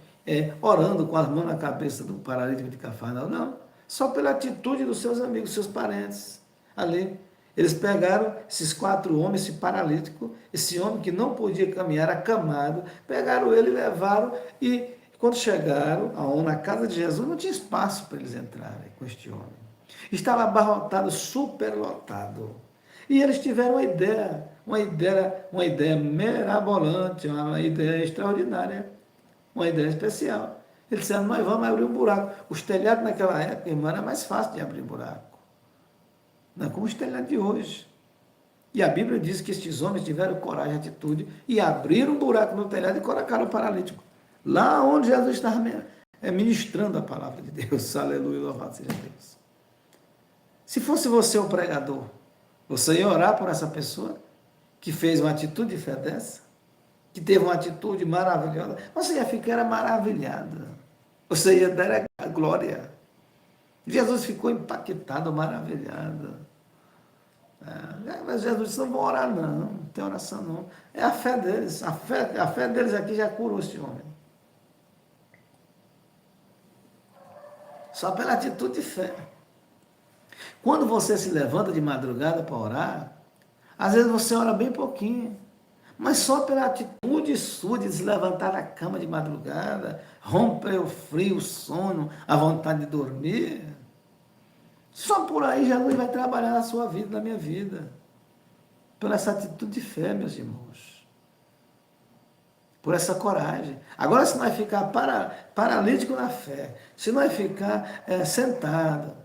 orando com as mãos na cabeça do paralítico de Cafarnaum, não. Só pela atitude dos seus amigos, seus parentes ali. Eles pegaram esses 4 homens, esse paralítico, esse homem que não podia caminhar, acamado, pegaram ele e levaram, e quando chegaram na casa de Jesus, não tinha espaço para eles entrarem com este homem. Estava abarrotado, superlotado. E eles tiveram uma ideia mirabolante, uma ideia extraordinária, uma ideia especial. Eles disseram, nós vamos abrir um buraco. Os telhados naquela época, irmão, era mais fácil de abrir buraco. Não é como os telhados de hoje. E a Bíblia diz que estes homens tiveram coragem e atitude e abriram um buraco no telhado e colocaram o paralítico. Lá onde Jesus estava ministrando a palavra de Deus. Aleluia, louvado seja Deus. Se fosse você o pregador, você ia orar por essa pessoa que fez uma atitude de fé dessa? Que teve uma atitude maravilhosa? Você ia ficar maravilhada. Você ia dar a glória. Jesus ficou impactado, maravilhado. Mas Jesus disse, não vou orar não tem oração não. É a fé deles. A fé deles aqui já curou esse homem. Só pela atitude de fé. Quando você se levanta de madrugada para orar, às vezes você ora bem pouquinho, mas só pela atitude sua de se levantar da cama de madrugada, romper o frio, o sono, a vontade de dormir, só por aí Jesus vai trabalhar na sua vida, na minha vida. Por essa atitude de fé, meus irmãos. Por essa coragem. Agora, se nós ficar paralítico na fé, se nós ficar sentado,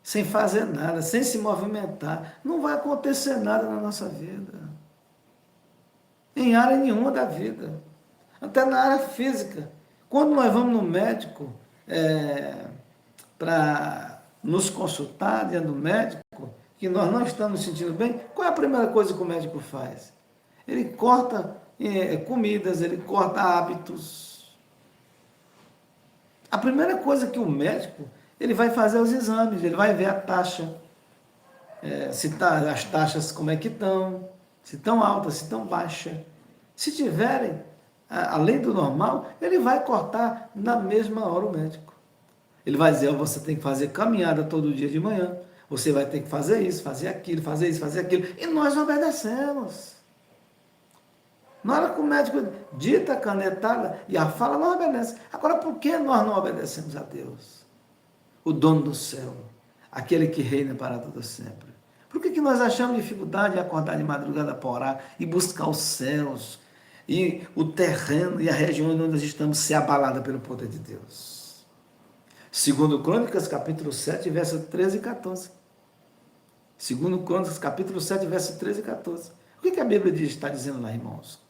sem fazer nada, sem se movimentar, não vai acontecer nada na nossa vida. Em área nenhuma da vida. Até na área física. Quando nós vamos no médico para nos consultar diante do médico, que nós não estamos nos sentindo bem, qual é a primeira coisa que o médico faz? Ele corta comidas, ele corta hábitos. A primeira coisa que o médico, ele vai fazer os exames, ele vai ver a taxa, se tá, as taxas como é que estão, se estão altas, se estão baixas. Se tiverem além do normal, ele vai cortar na mesma hora o médico. Ele vai dizer, você tem que fazer caminhada todo dia de manhã, você vai ter que fazer isso, fazer aquilo, fazer isso, fazer aquilo. E nós obedecemos. Na hora que o médico dita a canetada e a fala, nós obedecemos. Agora, por que nós não obedecemos a Deus? O dono do céu, aquele que reina para todo sempre. Por que nós achamos dificuldade de acordar de madrugada para orar e buscar os céus e o terreno e a região onde nós estamos ser abalada pelo poder de Deus? Segundo Crônicas, capítulo 7, verso 13 e 14. Segundo Crônicas, capítulo 7, verso 13 e 14. O que a Bíblia está dizendo lá, irmãos?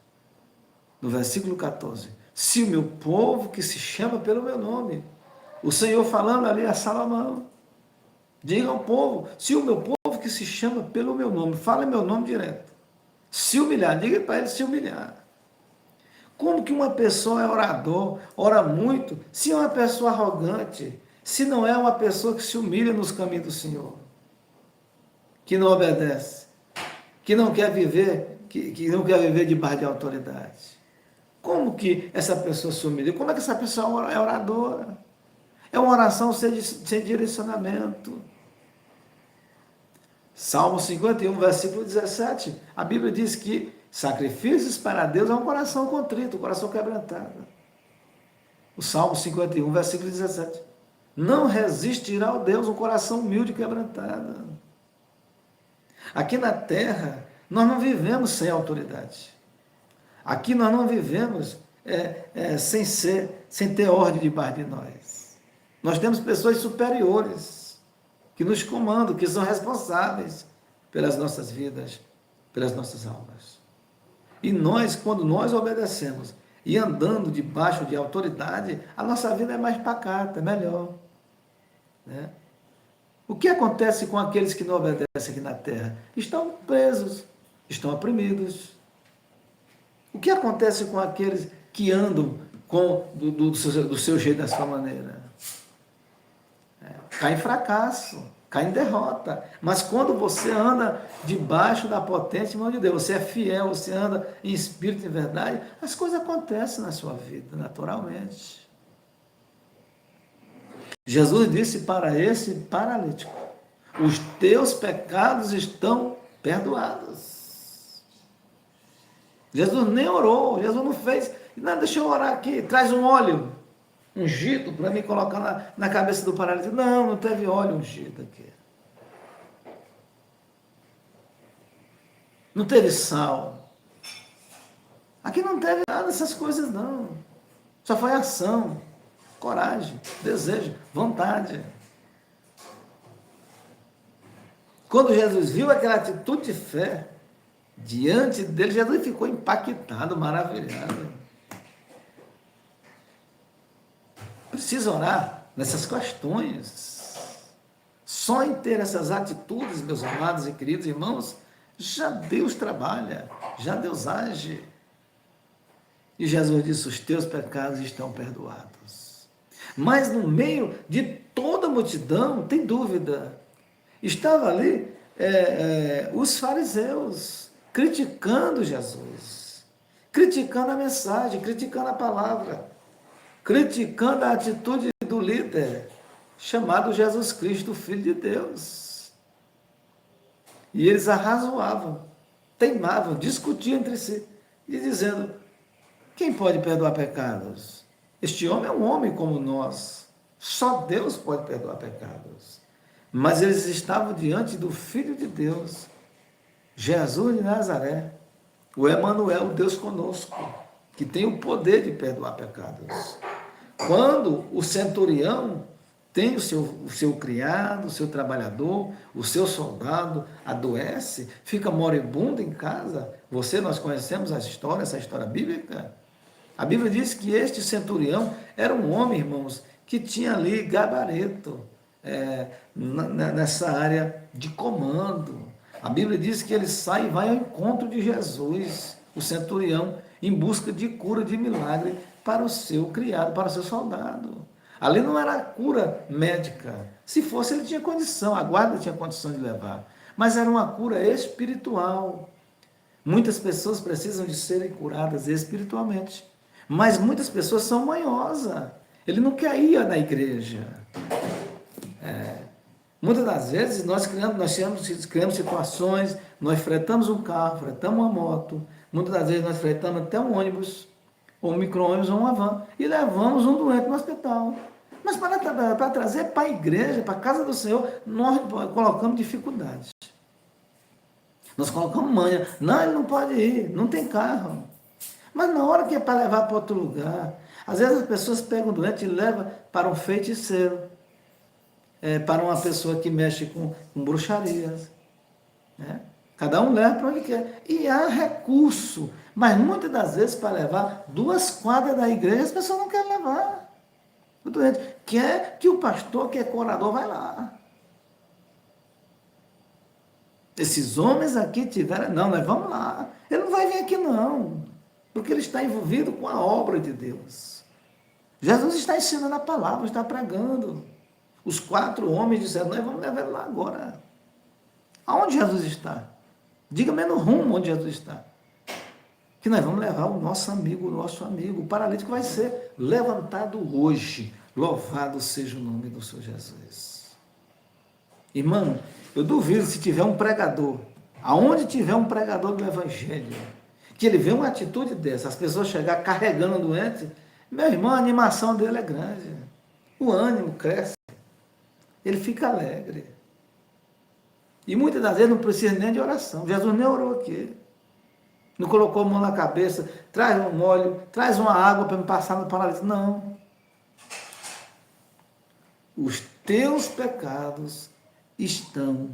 No versículo 14. Se o meu povo que se chama pelo meu nome, o Senhor falando ali a Salomão, diga ao povo, se o meu povo que se chama pelo meu nome, fala meu nome direto, se humilhar, diga para ele se humilhar. Como que uma pessoa é orador, ora muito, se é uma pessoa arrogante, se não é uma pessoa que se humilha nos caminhos do Senhor, que não obedece, que não quer viver, que não quer viver debaixo de autoridade? Como que essa pessoa se humilha? Como é que essa pessoa é oradora? É uma oração sem direcionamento. Salmo 51, versículo 17, a Bíblia diz que sacrifícios para Deus é um coração contrito, um coração quebrantado. O Salmo 51, versículo 17. Não resistirá ao Deus um coração humilde e quebrantado. Aqui na terra, nós não vivemos sem autoridade. Aqui nós não vivemos sem ter ordem debaixo de nós. Nós temos pessoas superiores que nos comandam, que são responsáveis pelas nossas vidas, pelas nossas almas. E nós, quando nós obedecemos e andando debaixo de autoridade, a nossa vida é mais pacata, é melhor. Né? O que acontece com aqueles que não obedecem aqui na terra? Estão presos, estão oprimidos. O que acontece com aqueles que andam do seu jeito, da sua maneira? Cai em fracasso, cai em derrota. Mas quando você anda debaixo da potente mão de Deus, você é fiel, você anda em espírito e verdade, as coisas acontecem na sua vida, naturalmente. Jesus disse para esse paralítico, os teus pecados estão perdoados. Jesus nem orou, Jesus não fez, não, deixa eu orar aqui, traz um óleo ungido para me colocar na cabeça do paralítico. Não teve óleo ungido aqui. Não teve sal. Aqui não teve nada dessas coisas, não. Só foi ação, coragem, desejo, vontade. Quando Jesus viu aquela atitude de fé, diante dele, Jesus ficou impactado, maravilhado. Precisa orar nessas questões. Só em ter essas atitudes, meus amados e queridos irmãos, já Deus trabalha, já Deus age. E Jesus disse, os teus pecados estão perdoados. Mas no meio de toda a multidão, tem dúvida, estava ali os fariseus, criticando Jesus, criticando a mensagem, criticando a palavra, criticando a atitude do líder, chamado Jesus Cristo, Filho de Deus. E eles arrazoavam, teimavam, discutiam entre si, e dizendo, quem pode perdoar pecados? Este homem é um homem como nós, só Deus pode perdoar pecados. Mas eles estavam diante do Filho de Deus, Jesus de Nazaré, o Emanuel, o Deus conosco, que tem o poder de perdoar pecados. Quando o centurião tem o seu criado, o seu trabalhador, o seu soldado adoece, fica moribundo em casa. Nós conhecemos essa história bíblica. A Bíblia diz que este centurião era um homem, irmãos, que tinha ali gabarito nessa área de comando. A Bíblia diz que ele sai e vai ao encontro de Jesus, o centurião, em busca de cura, de milagre para o seu criado, para o seu soldado. Ali não era cura médica. Se fosse, ele tinha condição, a guarda tinha condição de levar. Mas era uma cura espiritual. Muitas pessoas precisam de serem curadas espiritualmente. Mas muitas pessoas são manhosas. Ele não quer ir na igreja. Muitas das vezes nós criamos situações, nós fretamos um carro, fretamos uma moto, muitas das vezes nós fretamos até um ônibus, ou um micro-ônibus ou uma van, e levamos um doente no hospital. Mas para trazer para a igreja, para a casa do Senhor, nós colocamos dificuldades. Nós colocamos manha. Não, ele não pode ir, não tem carro. Mas na hora que é para levar para outro lugar, às vezes as pessoas pegam o doente e levam para um feiticeiro, para uma pessoa que mexe com bruxarias. Né? Cada um leva para onde quer. E há recurso, mas muitas das vezes para levar 2 quadras da igreja, as pessoas não querem levar. O doente quer que o pastor, que é curador, vai lá. Esses homens aqui tiveram, não, nós vamos lá. Ele não vai vir aqui não, porque ele está envolvido com a obra de Deus. Jesus está ensinando a palavra, está pregando. Os 4 homens disseram, nós vamos levar ele lá agora. Aonde Jesus está? Diga-me no rumo onde Jesus está. Que nós vamos levar o nosso amigo, o paralítico vai ser levantado hoje. Louvado seja o nome do Senhor Jesus. Irmão, eu duvido se tiver um pregador, aonde tiver um pregador do Evangelho, que ele vê uma atitude dessa, as pessoas chegar carregando o doente, meu irmão, a animação dele é grande, o ânimo cresce, ele fica alegre. E muitas das vezes não precisa nem de oração, Jesus nem orou aqui, não colocou a mão na cabeça, traz um óleo, traz uma água para me passar no paralítico, não. Os teus pecados estão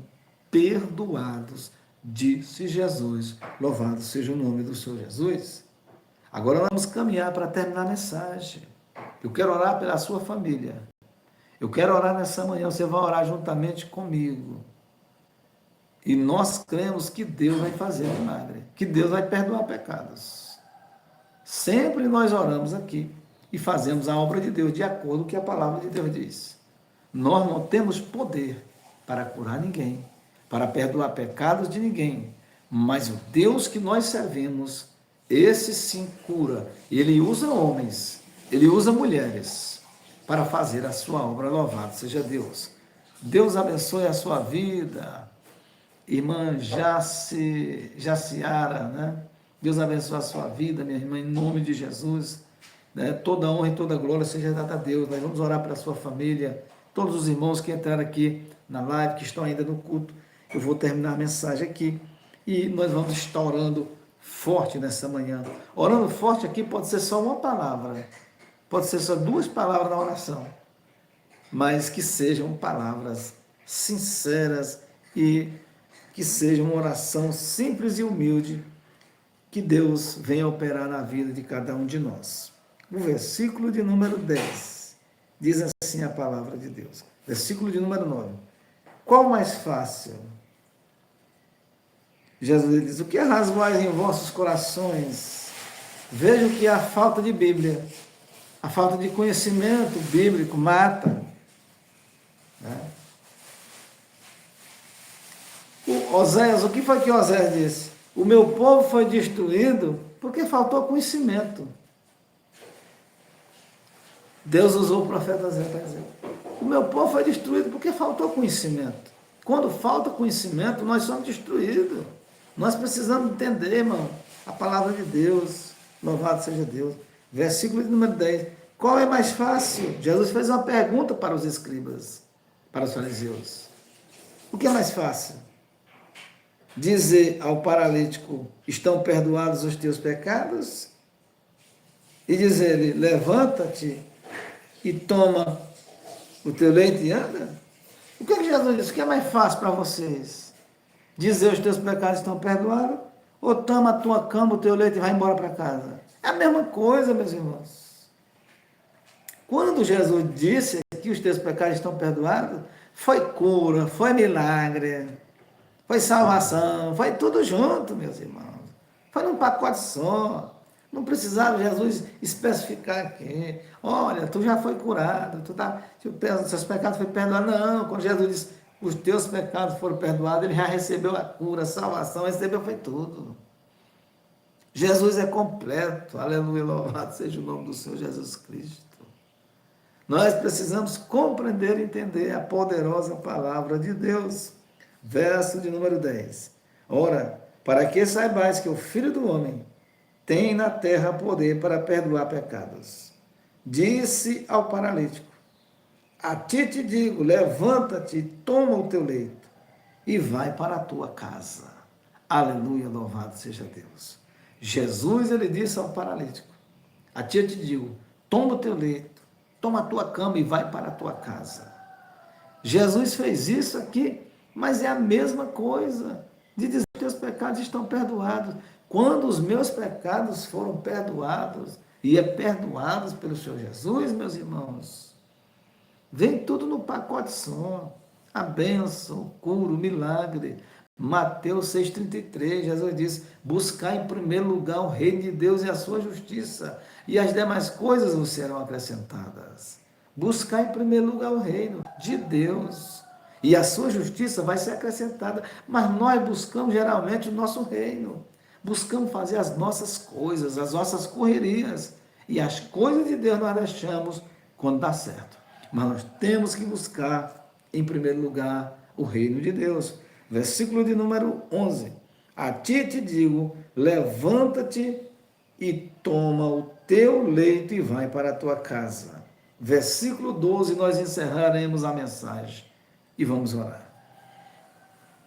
perdoados, disse Jesus. Louvado seja o nome do Senhor Jesus. Agora vamos caminhar para terminar a mensagem. Eu quero orar pela sua família. Eu quero orar nessa manhã, você vai orar juntamente comigo. E nós cremos que Deus vai fazer um milagre, que Deus vai perdoar pecados. Sempre nós oramos aqui e fazemos a obra de Deus de acordo com o que a palavra de Deus diz. Nós não temos poder para curar ninguém, para perdoar pecados de ninguém, mas o Deus que nós servimos, esse sim cura. Ele usa homens, ele usa mulheres para fazer a sua obra. Louvado seja Deus. Deus abençoe a sua vida, irmã Jaciara, né? Deus abençoe a sua vida, minha irmã, em nome de Jesus. Né? Toda honra e toda glória seja dada a Deus. Nós vamos orar pela sua família, todos os irmãos que entraram aqui na live, que estão ainda no culto. Eu vou terminar a mensagem aqui e nós vamos estar orando forte nessa manhã. Orando forte aqui pode ser só uma palavra, pode ser só 2 palavras na oração, mas que sejam palavras sinceras e que seja uma oração simples e humilde, que Deus venha operar na vida de cada um de nós. O versículo de número 10 diz assim a palavra de Deus. Versículo de número 9. Qual mais fácil? Jesus diz, o que rasgais em vossos corações? Vejo que a falta de Bíblia, a falta de conhecimento bíblico mata. Né? Oséias, o que foi que Oséias disse? O meu povo foi destruído porque faltou conhecimento. Deus usou o profeta Oséias para dizer, o meu povo foi destruído porque faltou conhecimento. Quando falta conhecimento, nós somos destruídos. Nós precisamos entender, irmão, a palavra de Deus. Louvado seja Deus. Versículo de número 10. Qual é mais fácil? Jesus fez uma pergunta para os escribas, para os fariseus. O que é mais fácil? Dizer ao paralítico, estão perdoados os teus pecados? E dizer-lhe, levanta-te e toma o teu leito e anda? O que é que Jesus disse? O que é mais fácil para vocês? Dizer os teus pecados estão perdoados? Ou toma a tua cama, o teu leito e vai embora para casa? É a mesma coisa, meus irmãos. Quando Jesus disse que os teus pecados estão perdoados, foi cura, foi milagre, foi salvação, foi tudo junto, meus irmãos. Foi num pacote só. Não precisava Jesus especificar aqui. Olha, tu já foi curado, seus pecados foram perdoados. Não, quando Jesus disse, os teus pecados foram perdoados, ele já recebeu a cura, a salvação, recebeu foi tudo. Jesus é completo. Aleluia, louvado seja o nome do Senhor Jesus Cristo. Nós precisamos compreender e entender a poderosa palavra de Deus. Verso de número 10. Ora, para que saibais que o Filho do Homem tem na terra poder para perdoar pecados. Disse ao paralítico, a ti te digo, levanta-te, toma o teu leito e vai para a tua casa. Aleluia, louvado seja Deus. Jesus, ele disse ao paralítico, a ti te digo, toma o teu leito, toma a tua cama e vai para a tua casa. Jesus fez isso aqui, mas é a mesma coisa de dizer que teus pecados estão perdoados. Quando os meus pecados foram perdoados, e é perdoados pelo Senhor Jesus, meus irmãos, vem tudo no pacote só. A bênção, o cura, o milagre. Mateus 6,33, Jesus diz, buscar em primeiro lugar o reino de Deus e a sua justiça, e as demais coisas vos serão acrescentadas. Buscar em primeiro lugar o reino de Deus, e a sua justiça vai ser acrescentada, mas nós buscamos geralmente o nosso reino, buscamos fazer as nossas coisas, as nossas correrias, e as coisas de Deus nós deixamos quando dá certo. Mas nós temos que buscar, em primeiro lugar, o reino de Deus. Versículo de número 11. A ti te digo, levanta-te e toma o teu leito e vai para a tua casa. Versículo 12, nós encerraremos a mensagem e vamos orar.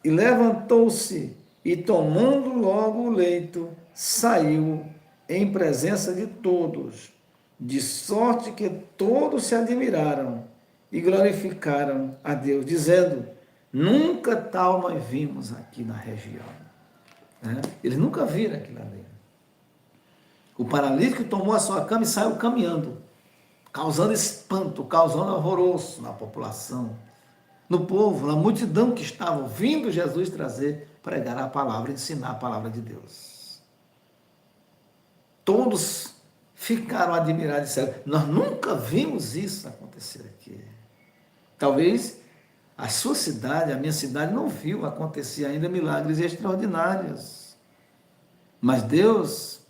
E levantou-se e tomando logo o leito, saiu em presença de todos, de sorte que todos se admiraram e glorificaram a Deus, dizendo, nunca tal nós vimos aqui na região. Eles nunca viram aquilo ali. O paralítico tomou a sua cama e saiu caminhando, causando espanto, causando alvoroço na população, no povo, na multidão que estava ouvindo Jesus pregar a palavra, ensinar a palavra de Deus. Todos ficaram admirados e disseram, nós nunca vimos isso acontecer aqui. Talvez a sua cidade, a minha cidade, não viu acontecer ainda milagres extraordinários. Mas Deus,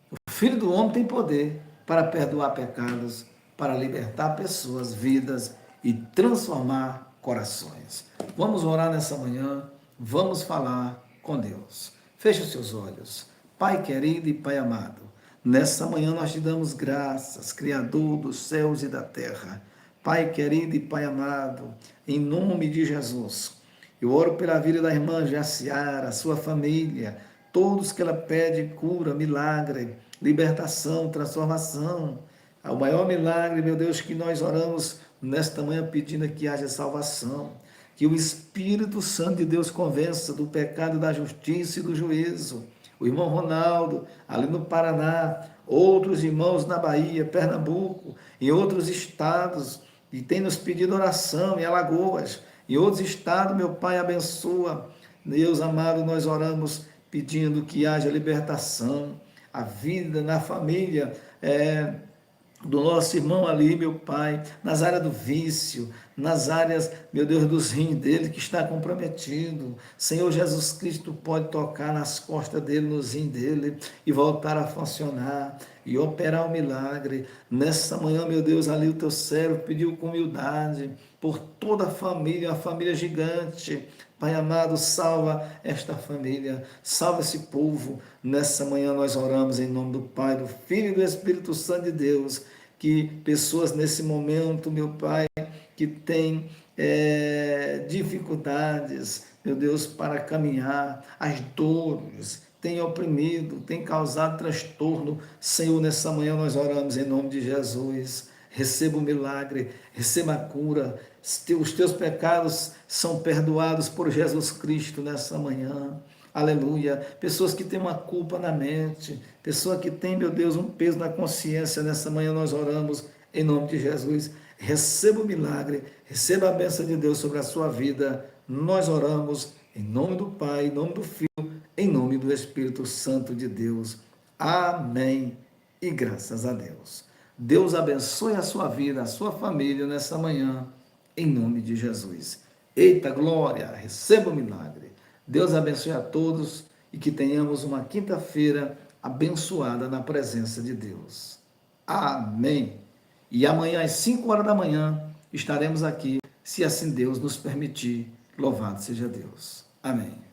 o Filho do Homem, tem poder para perdoar pecados, para libertar pessoas, vidas e transformar corações. Vamos orar nessa manhã, vamos falar com Deus. Feche os seus olhos. Pai querido e Pai amado, nessa manhã nós te damos graças, Criador dos céus e da terra. Pai querido e Pai amado, em nome de Jesus, eu oro pela vida da irmã Jaciara, sua família, todos que ela pede cura, milagre, libertação, transformação. O maior milagre, meu Deus, que nós oramos nesta manhã pedindo que haja salvação, que o Espírito Santo de Deus convença do pecado, da justiça e do juízo. O irmão Ronaldo, ali no Paraná, outros irmãos na Bahia, Pernambuco, em outros estados, e tem nos pedido oração em Alagoas, em outros estados, meu Pai, abençoa. Deus amado, nós oramos pedindo que haja libertação, a vida na família, do nosso irmão ali, meu Pai, nas áreas do vício, nas áreas, meu Deus, dos rins dele, que está comprometido. Senhor Jesus Cristo pode tocar nas costas dele, nos rins dele, e voltar a funcionar, e operar o milagre. Nessa manhã, meu Deus, ali o teu servo pediu com humildade, por toda a família gigante. Pai amado, salva esta família, salva esse povo. Nessa manhã nós oramos em nome do Pai, do Filho e do Espírito Santo de Deus, que pessoas nesse momento, meu Pai, que têm dificuldades, meu Deus, para caminhar, as dores, têm oprimido, têm causado transtorno. Senhor, nessa manhã nós oramos em nome de Jesus. receba o milagre, receba a cura. Os teus pecados são perdoados por Jesus Cristo nessa manhã. Aleluia. Pessoas que têm uma culpa na mente, pessoa que tem, meu Deus, um peso na consciência, nessa manhã nós oramos em nome de Jesus. Receba o milagre, receba a bênção de Deus sobre a sua vida. Nós oramos em nome do Pai, em nome do Filho, em nome do Espírito Santo de Deus. Amém. E graças a Deus. Deus abençoe a sua vida, a sua família nessa manhã, em nome de Jesus. Eita glória, receba o milagre. Deus abençoe a todos e que tenhamos uma quinta-feira abençoada na presença de Deus. Amém. E amanhã às 5 horas da manhã estaremos aqui, se assim Deus nos permitir. Louvado seja Deus. Amém.